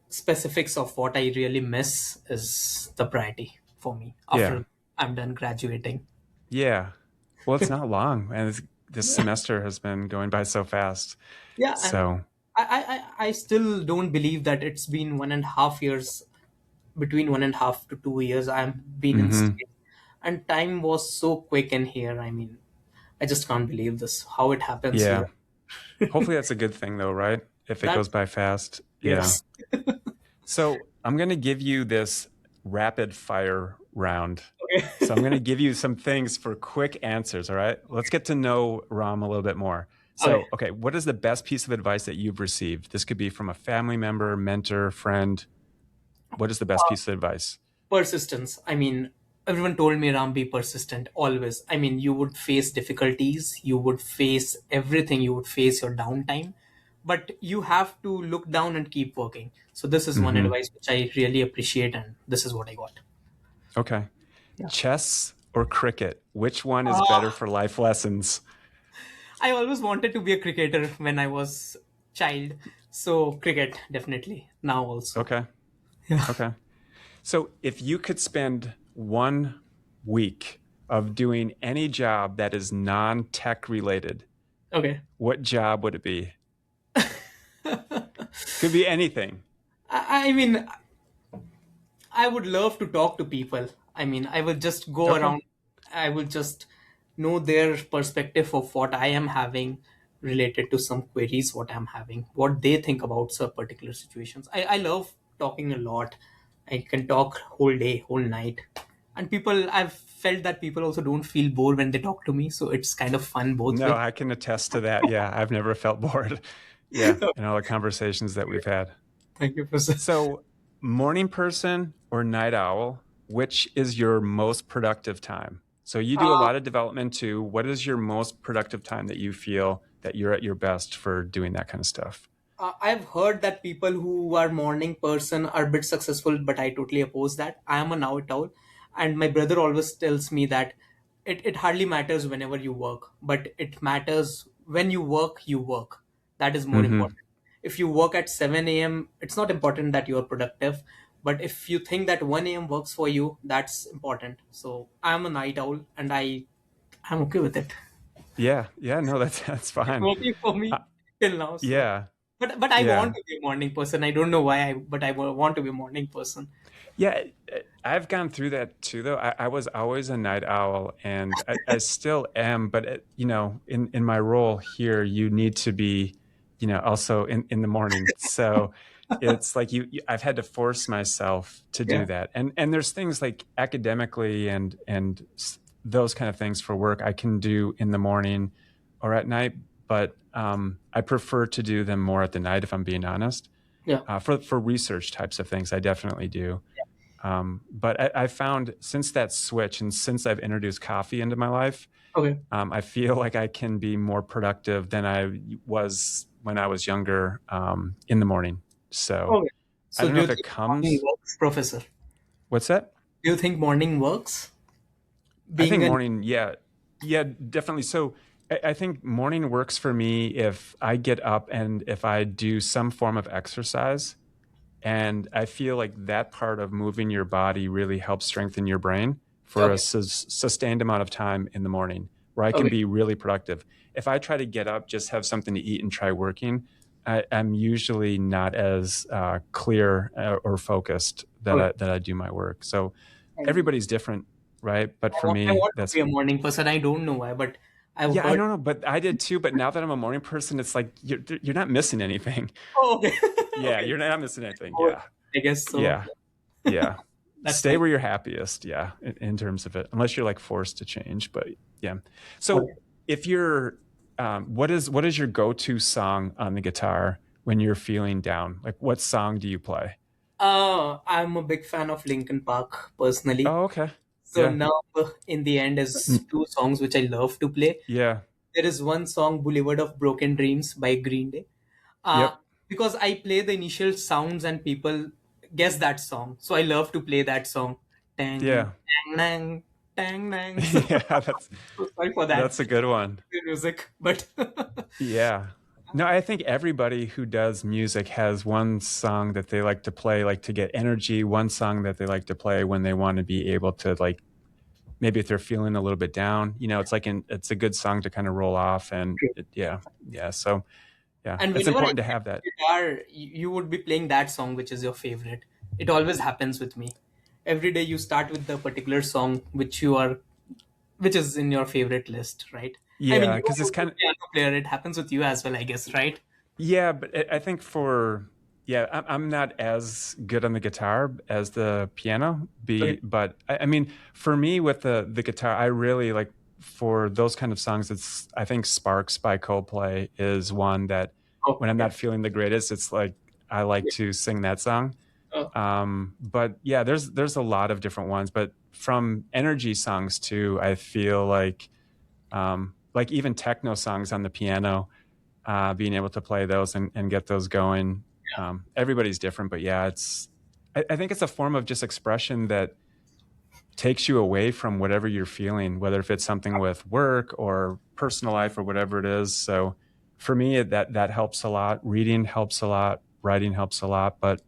specifics of what I really miss is the priority for me Yeah. after I'm done graduating. Yeah. Well, it's not long, and this semester has been going by so fast. Yeah, and So, I still don't believe that it's been 1.5 years, between 1.5 to 2 years I've been in hmm, state, and time was so quick in here. I mean, I just can't believe this how it happens yeah. here. Hopefully that's a good thing though, right? If it That goes by fast. Yeah. yes. So I'm going to give you this rapid fire round. So I'm going to Okay. give you some things for quick answers. All right. Let's get to know Ram a little bit more. Okay. So, okay, what is the best piece of advice that you've received? This could be from a family member, mentor, friend. What is the best piece of advice? Persistence. I mean, everyone told me, Ram, be persistent always. I mean, you would face difficulties, you would face everything, you would face your downtime, but you have to look down and keep working. So this is one Hmm. advice which I really appreciate, and this is what I got. Okay. Yeah. Chess or cricket? Which one is better Ah, for life lessons? I always wanted to be a cricketer when I was child. So cricket, definitely. Now also. Okay. Yeah. Okay. So, if you could spend 1 week of doing any job that is non tech related, Okay. what job would it be? Could be anything. I mean, I would love to talk to people. I mean, I will just go Okay. around, I will just know their perspective of what I am having related to some queries, what I'm having, what they think about some particular situations. I love talking a lot. I can talk whole day, whole night. And people, I've felt that people also don't feel bored when they talk to me. So it's kind of fun both No, way. I can attest to that. Yeah, I've never felt bored. Yeah, in all the conversations that we've had. Thank you, Professor. So, morning person or night owl, which is your most productive time? So, you do a Uh, lot of development too. What is your most productive time that you feel that you're at your best for doing that kind of stuff? I've heard that people who are morning person are a bit successful, but I totally oppose that. I am a night owl, and my brother always tells me that it hardly matters whenever you work, but it matters when you work, you work. That is more Hmm. important. If you work at 7 a.m., it's not important that you are productive, but if you think that 1 a.m. works for you, that's important. So I'm a night owl, and I'm okay with it. Yeah, yeah, no, that's It's fine. working for Uh, me till now. So, yeah, but I want yeah, to be a morning person. I don't know why but I want to be a morning person. yeah. I've gone through that too, though. I was always a night owl, and I still am. But in my role here, you need to be, also in the morning. So it's like I've had to force myself to do Yeah. that. And there's things like academically and those kind of things for work I can do in the morning or at night, but I prefer to do them more at the night, if I'm being honest. Yeah. For research types of things, I definitely do. But I found since that switch and since I've introduced coffee into my life, Okay. I feel like I can be more productive than I was when I was younger in the morning. So Okay. I So don't know do you if it think morning comes. works, Professor? What's that? Do you think morning works? I Being think an morning, yeah, yeah, definitely. So I think morning works for me if I get up and if I do some form of exercise. And I feel like that part of moving your body really helps strengthen your brain for a okay. sustained amount of time in the morning where I can Okay. be really productive. If I try to get up, just have something to eat and try working, I'm usually not as clear or focused Okay. that I do my work. So And everybody's different, right? But for I me, want to that's be a morning person. I don't know why, but I've yeah, I heard. don't know, but I did too. But now that I'm a morning person, it's like you're not missing anything. Oh, okay. Yeah, Okay. you're not missing anything. Oh, Yeah, I guess so. yeah, yeah. That's Stay nice. where you're happiest. Yeah, in terms of it, unless you're like forced to change. But yeah. So Okay. if you're, what is your go-to song on the guitar when you're feeling down? Like, what song do you play? I'm a big fan of Linkin Park personally. Oh, okay. So Yeah. now, in the end, is Mm, two songs which I love to play. yeah. There is one song, Boulevard of Broken Dreams by Green Day. Uh, Yep. because I play the initial sounds and people guess that song. So I love to play that song. Tang, Yeah. tang, nang, tang, nang. Yeah. So sorry for that That's a good one. music, but Yeah. No, I think everybody who does music has one song that they like to play, like to get energy, one song that they like to play when they want to be able to like maybe if they're feeling a little bit down, it's a good song to kind of roll off and yeah. Yeah. So yeah, and it's whenever I important to play have that. guitar, you would be playing that song which is your favorite. It always happens with me. Every day you start with the particular song which is in your favorite list, right? I mean, Yeah. you're Cause it's a kind good of, piano player. It happens with you as well, I guess, right? yeah, but I think yeah, I'm not as good on the guitar as the piano Okay. but I mean, for me with the guitar, I really like for those kind of songs, I think Sparks by Coldplay is one that Oh, when I'm yeah. not feeling the greatest, it's like, I like Yeah. to sing that song. Oh, But yeah, there's a lot of different ones, but from energy songs too, I feel like even techno songs on the piano, being able to play those and get those going. Everybody's different, but yeah, I think it's a form of just expression that takes you away from whatever you're feeling, whether if it's something with work or personal life or whatever it is. So for me, that helps a lot. Reading helps a lot. Writing helps a lot. But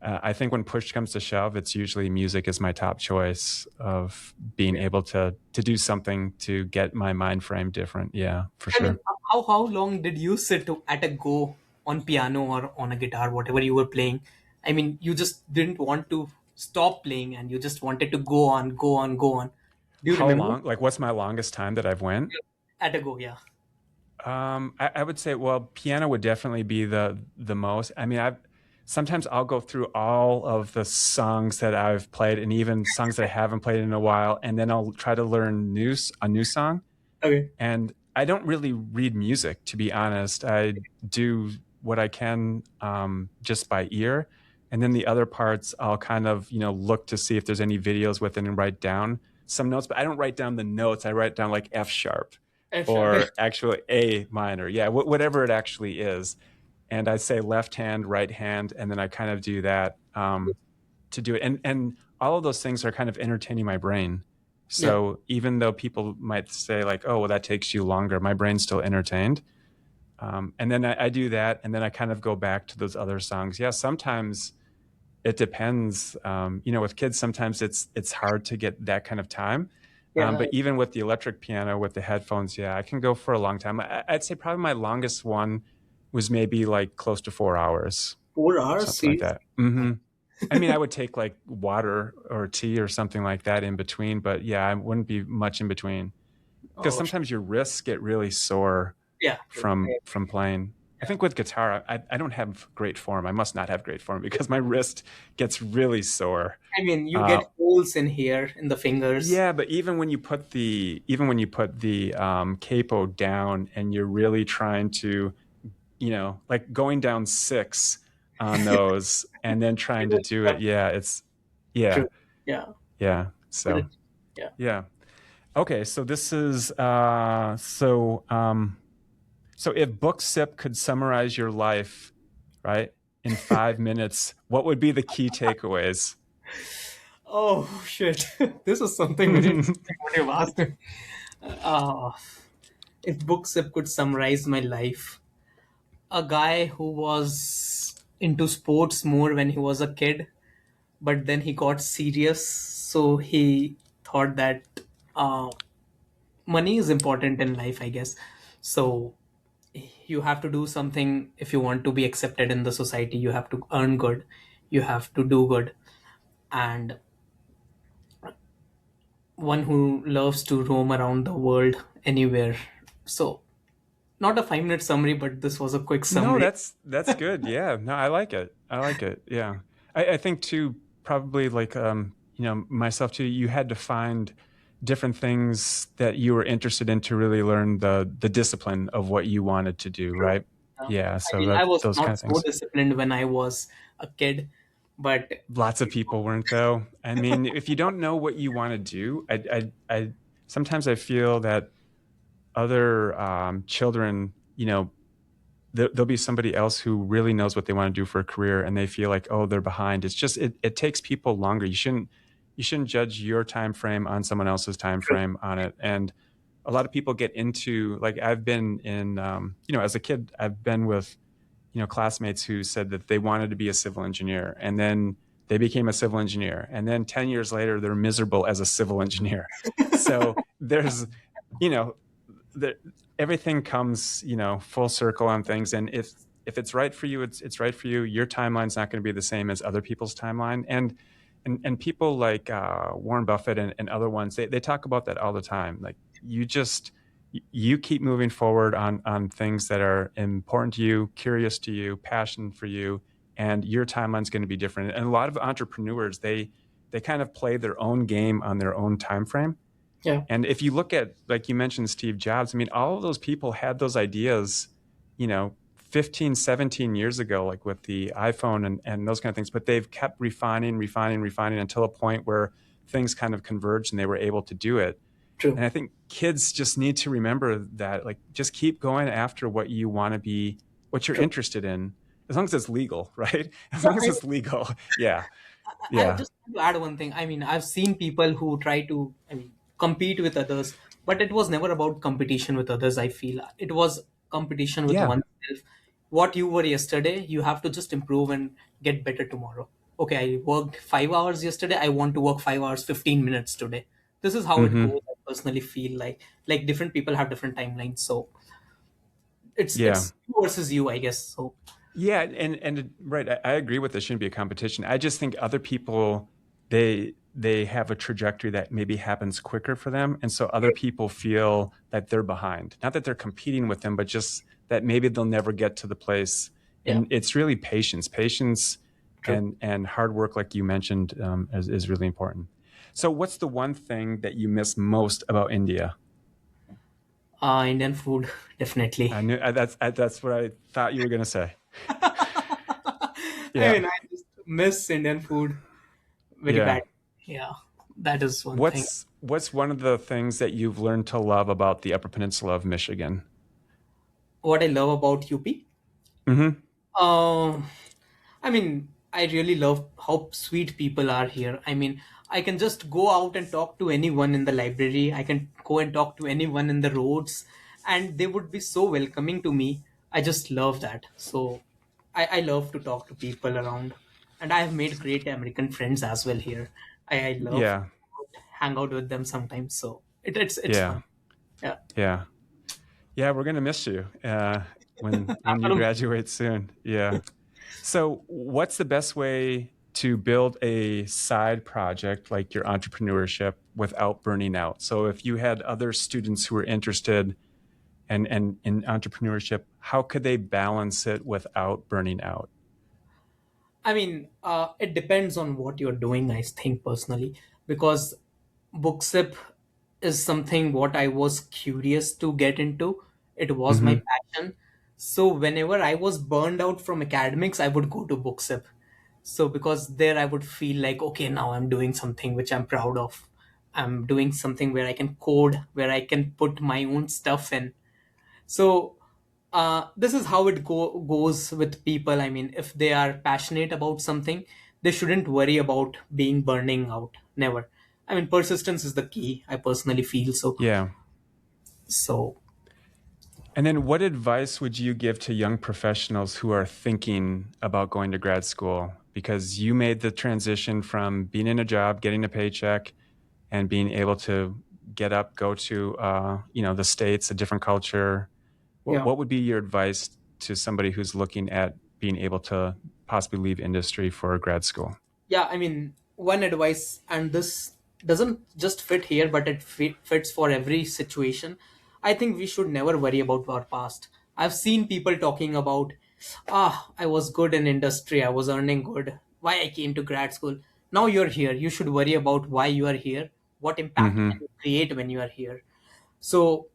I think when push comes to shove, it's usually music is my top choice of being okay. able to do something to get my mind frame different. Yeah, for I mean, sure. how long did you sit at a go on piano or on a guitar, whatever you were playing? I mean, you just didn't want to stop playing, and you just wanted to go on, go on, go on. Do you How remember? long? Like, what's my longest time that I've went? At a go, yeah. I would say, well, piano would definitely be the most. I mean, sometimes I'll go through all of the songs that I've played, and even songs that I haven't played in a while, and then I'll try to learn a new song. Okay. And I don't really read music, to be honest. I do what I can just by ear, and then the other parts I'll kind of look to see if there's any videos with it and write down some notes. But I don't write down the notes. I write down like F sharp F sharp. or actually A minor. Yeah, whatever it actually is. And I say left hand, right hand, and then I kind of do that to do it. And all of those things are kind of entertaining my brain. Yeah. So even though people might say like, "Oh, well, that takes you longer," my brain's still entertained. And then I do that, and then I kind of go back to those other songs. Yeah, sometimes it depends. With kids, sometimes it's hard to get that kind of time. Yeah. But even with the electric piano with the headphones, yeah, I can go for a long time. I'd say probably my longest one was maybe like close to 4 hours, 4 hours, something like seriously? that. I mean, I would take like water or tea or something like that in between, but yeah, I wouldn't be much in between because Oh, sometimes your wrists get really sore yeah. True. from playing. I think with guitar, I don't have great form. I must not have great form because my wrist gets really sore. I mean, you Uh, get holes in here in the fingers. yeah, but even when you put the capo down and you're really trying to, like going down six on those and then trying to do it. Yeah, yeah, True. Yeah. yeah. But So it, yeah. yeah. Okay, so this is so if BookSip could summarize your life, right, in 5 minutes, what would be the key takeaways? Oh shit! This is something very interesting what you've asked. Uh, if BookSip could summarize my life, a guy who was into sports more when he was a kid, but then he got serious, so he thought that uh, money is important in life, I guess. So you have to do something if you want to be accepted in the society. You have to earn good, you have to do good, and one who loves to roam around the world anywhere. So, not a 5 minute summary, but this was a quick No, summary. that's good. Yeah, no, I like it. I like it. Yeah, I think too. Probably like myself too. You had to find different things that you were interested in to really learn the discipline of what you wanted to do. True. Right? Yeah. I So mean, I that was those kind not of so things. disciplined when I was a kid, but Lots of people weren't though. I mean, if you don't know what you want to do, I sometimes I feel that other children, there'll be somebody else who really knows what they want to do for a career and they feel like, oh, they're behind. It's just it takes people longer. You shouldn't judge your time frame on someone else's time frame on it. And a lot of people get into, like, I've been in as a kid, I've been with classmates who said that they wanted to be a civil engineer, and then they became a civil engineer, and then 10 years later they're miserable as a civil engineer. So there's you know there, everything comes full circle on things, and if it's right for you, it's right for you. Your timeline's not going to be the same as other people's timeline, and people like Warren Buffett and other ones, they talk about that all the time. Like, you keep moving forward on things that are important to you, curious to you, passion for you, and your timeline's going to be different. And a lot of entrepreneurs, they kind of play their own game on their own time frame. yeah, And if you look at, like you mentioned, Steve Jobs, I mean, all of those people had those ideas, 15, 17 years ago, like with the iPhone and those kind of things, but they've kept refining until a point where things kind of converged and they were able to do it. true. And I think kids just need to remember that, like, just keep going after what you want to be, what you're True. interested in, as long as it's legal, right? As Yeah, long as it's legal. Yeah. I Yeah. just want to add one thing. I mean, I've seen people who try to, compete with others, but it was never about competition with others. I feel it was competition with Yeah. oneself. What you were yesterday, you have to just improve and get better tomorrow. Okay, I worked 5 hours yesterday. I want to work 5 hours, 15 minutes today. This is how it Hmm. goes. I personally feel like different people have different timelines. So Yeah. it's you versus you, I guess. So Yeah, and right, I agree with this. Shouldn't be a competition. I just think other people, they have a trajectory that maybe happens quicker for them, and so other people feel that they're behind. Not that they're competing with them, but just that maybe they'll never get to the place. yeah, And it's really patience, true. and hard work, like you mentioned, is really important. So, what's the one thing that you miss most about India? Indian food, definitely. That's what I thought you were going to say. I Yeah, mean, I just miss Indian food very yeah. bad. Yeah, that is one thing. What's one of the things that you've learned to love about the Upper Peninsula of Michigan? What I love about UP, Hmm. um, I mean, I really love how sweet people are here. I mean, I can just go out and talk to anyone in the library. I can go and talk to anyone in the roads, and they would be so welcoming to me. I just love that. So, I love to talk to people around, and I have made great American friends as well here. I love Yeah, hang out with them sometimes. So it's yeah, fun. Yeah, yeah, yeah. We're gonna miss you when I'm you gonna miss. graduate soon. Yeah. So, what's the best way to build a side project like your entrepreneurship without burning out? So, if you had other students who were interested and in entrepreneurship, how could they balance it without burning out? I mean, it depends on what you're doing, I think personally, because BookSip is something what I was curious to get into. It was my Mm-hmm. passion. So whenever I was burned out from academics, I would go to BookSip. So because there I would feel like, okay, now I'm doing something which I'm proud of. I'm doing something where I can code, where I can put my own stuff in. So this is how it goes with people. I mean, if they are passionate about something, they shouldn't worry about being burning out. Never. I mean, persistence is the key. I personally feel so. Yeah. So And then what advice would you give to young professionals who are thinking about going to grad school? Because you made the transition from being in a job, getting a paycheck, and being able to get up, go to the States, a different culture. What yeah. what would be your advice to somebody who's looking at being able to possibly leave industry for grad school? Yeah, I mean, one advice, and this doesn't just fit here, but it fits for every situation. I think we should never worry about our past. I've seen people talking about, I was good in industry, I was earning good, why I came to grad school. Now you're here. You should worry about why you are here, what impact can Mm-hmm. you create when you are here. So,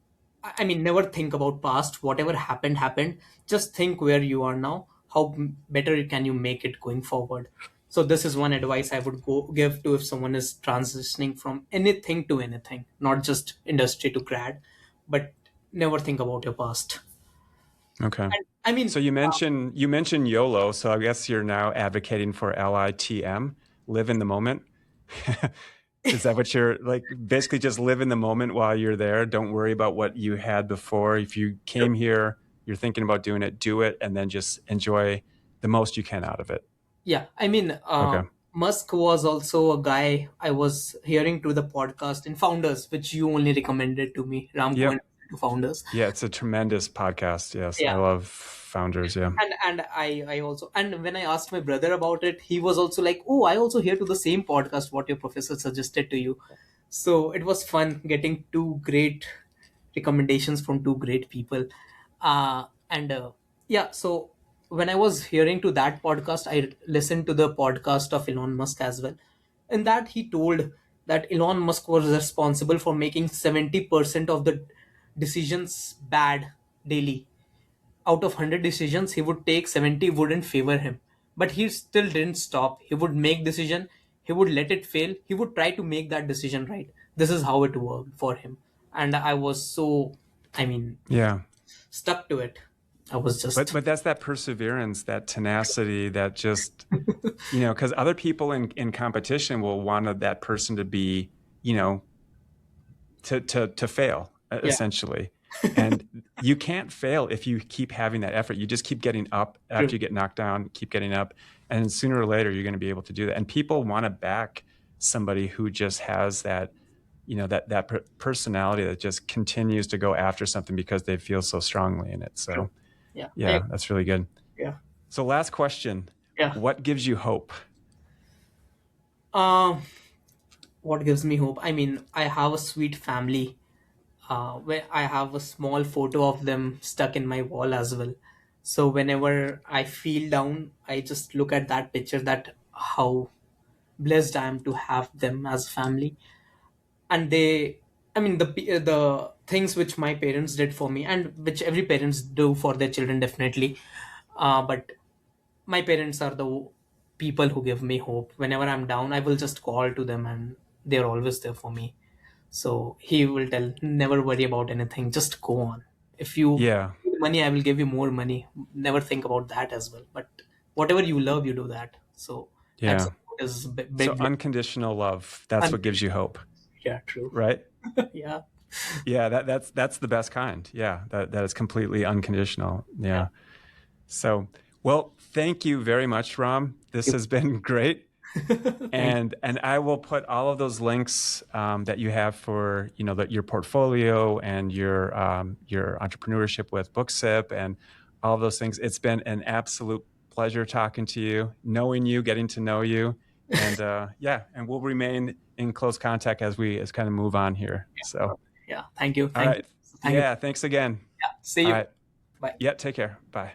I mean, never think about past. Whatever happened, happened. Just think where you are now. How better can you make it going forward? So, this is one advice I would go give to if someone is transitioning from anything to anything, not just industry to grad, but never think about your past. Okay. And I So mean, you mentioned YOLO, so I guess you're now advocating for LITM, live in the moment. Is that what you're like? Basically, just live in the moment while you're there. Don't worry about what you had before. If you came here, you're thinking about doing it, do it, and then just enjoy the most you can out of it. yeah, I mean, Okay. Musk was also a guy I was hearing to the podcast in Founders, which you only recommended to me. Ram going Yep. to Founders. Yeah, it's a tremendous podcast. Yes, I Yeah, love Founders. Yeah. and I also, and when I asked my brother about it, he was also like, oh, I also hear to the same podcast what your professor suggested to you. So it was fun getting two great recommendations from two great people. And Yeah, so when I was hearing to that podcast, I listened to the podcast of Elon Musk as well. In that he told that Elon Musk was responsible for making 70% of the decisions bad daily. Out of 100 decisions he would take, 70 wouldn't favor him, but he still didn't stop. He would make decision, he would let it fail, he would try to make that decision right. This is how it worked for him. And I was so, I mean, Yeah. stuck to it. I was But just, but that's that perseverance, that tenacity, that just because other people in competition will want that person to be, you know, to fail yeah, essentially, and you can't fail if you keep having that effort. You just keep getting up after true. you get knocked down, keep getting up, and sooner or later you're going to be able to do that. And people want to back somebody who just has that, that personality that just continues to go after something because they feel so strongly in it. True. So Yeah. yeah, that's really good. Yeah. So last question, Yeah. what gives you hope? Um, what gives me hope? I mean, I have a sweet family where I have a small photo of them stuck in my wall as well. So whenever I feel down, I just look at that picture, that how blessed I am to have them as family. And they, I mean, the things which my parents did for me, and which every parents do for their children, definitely. But my parents are the people who give me hope. Whenever I'm down, I will just call to them, and they're always there for me. So he will tell, never worry about anything, just go on. If you Yeah, need money, I will give you more money. Never think about that as well. But whatever you love, you do that. So that's yeah. is So big. unconditional love, that's what gives you hope, Yeah, true. right? Yeah, Yeah, that's the best kind. Yeah, that is completely unconditional. yeah. Yeah. So, well, thank you very much, Ram. This has been great, Thank and I will put all of those links that you have for your portfolio and your entrepreneurship with BookSip and all of those things. It's been an absolute pleasure talking to you, knowing you, getting to know you, and yeah, and we'll remain in close contact as kind of move on here. you. So, Yeah, thank you. all Thank you. right, Thank you. yeah, thanks again. Yeah, see All you. right. Bye. Yeah, take care. Bye.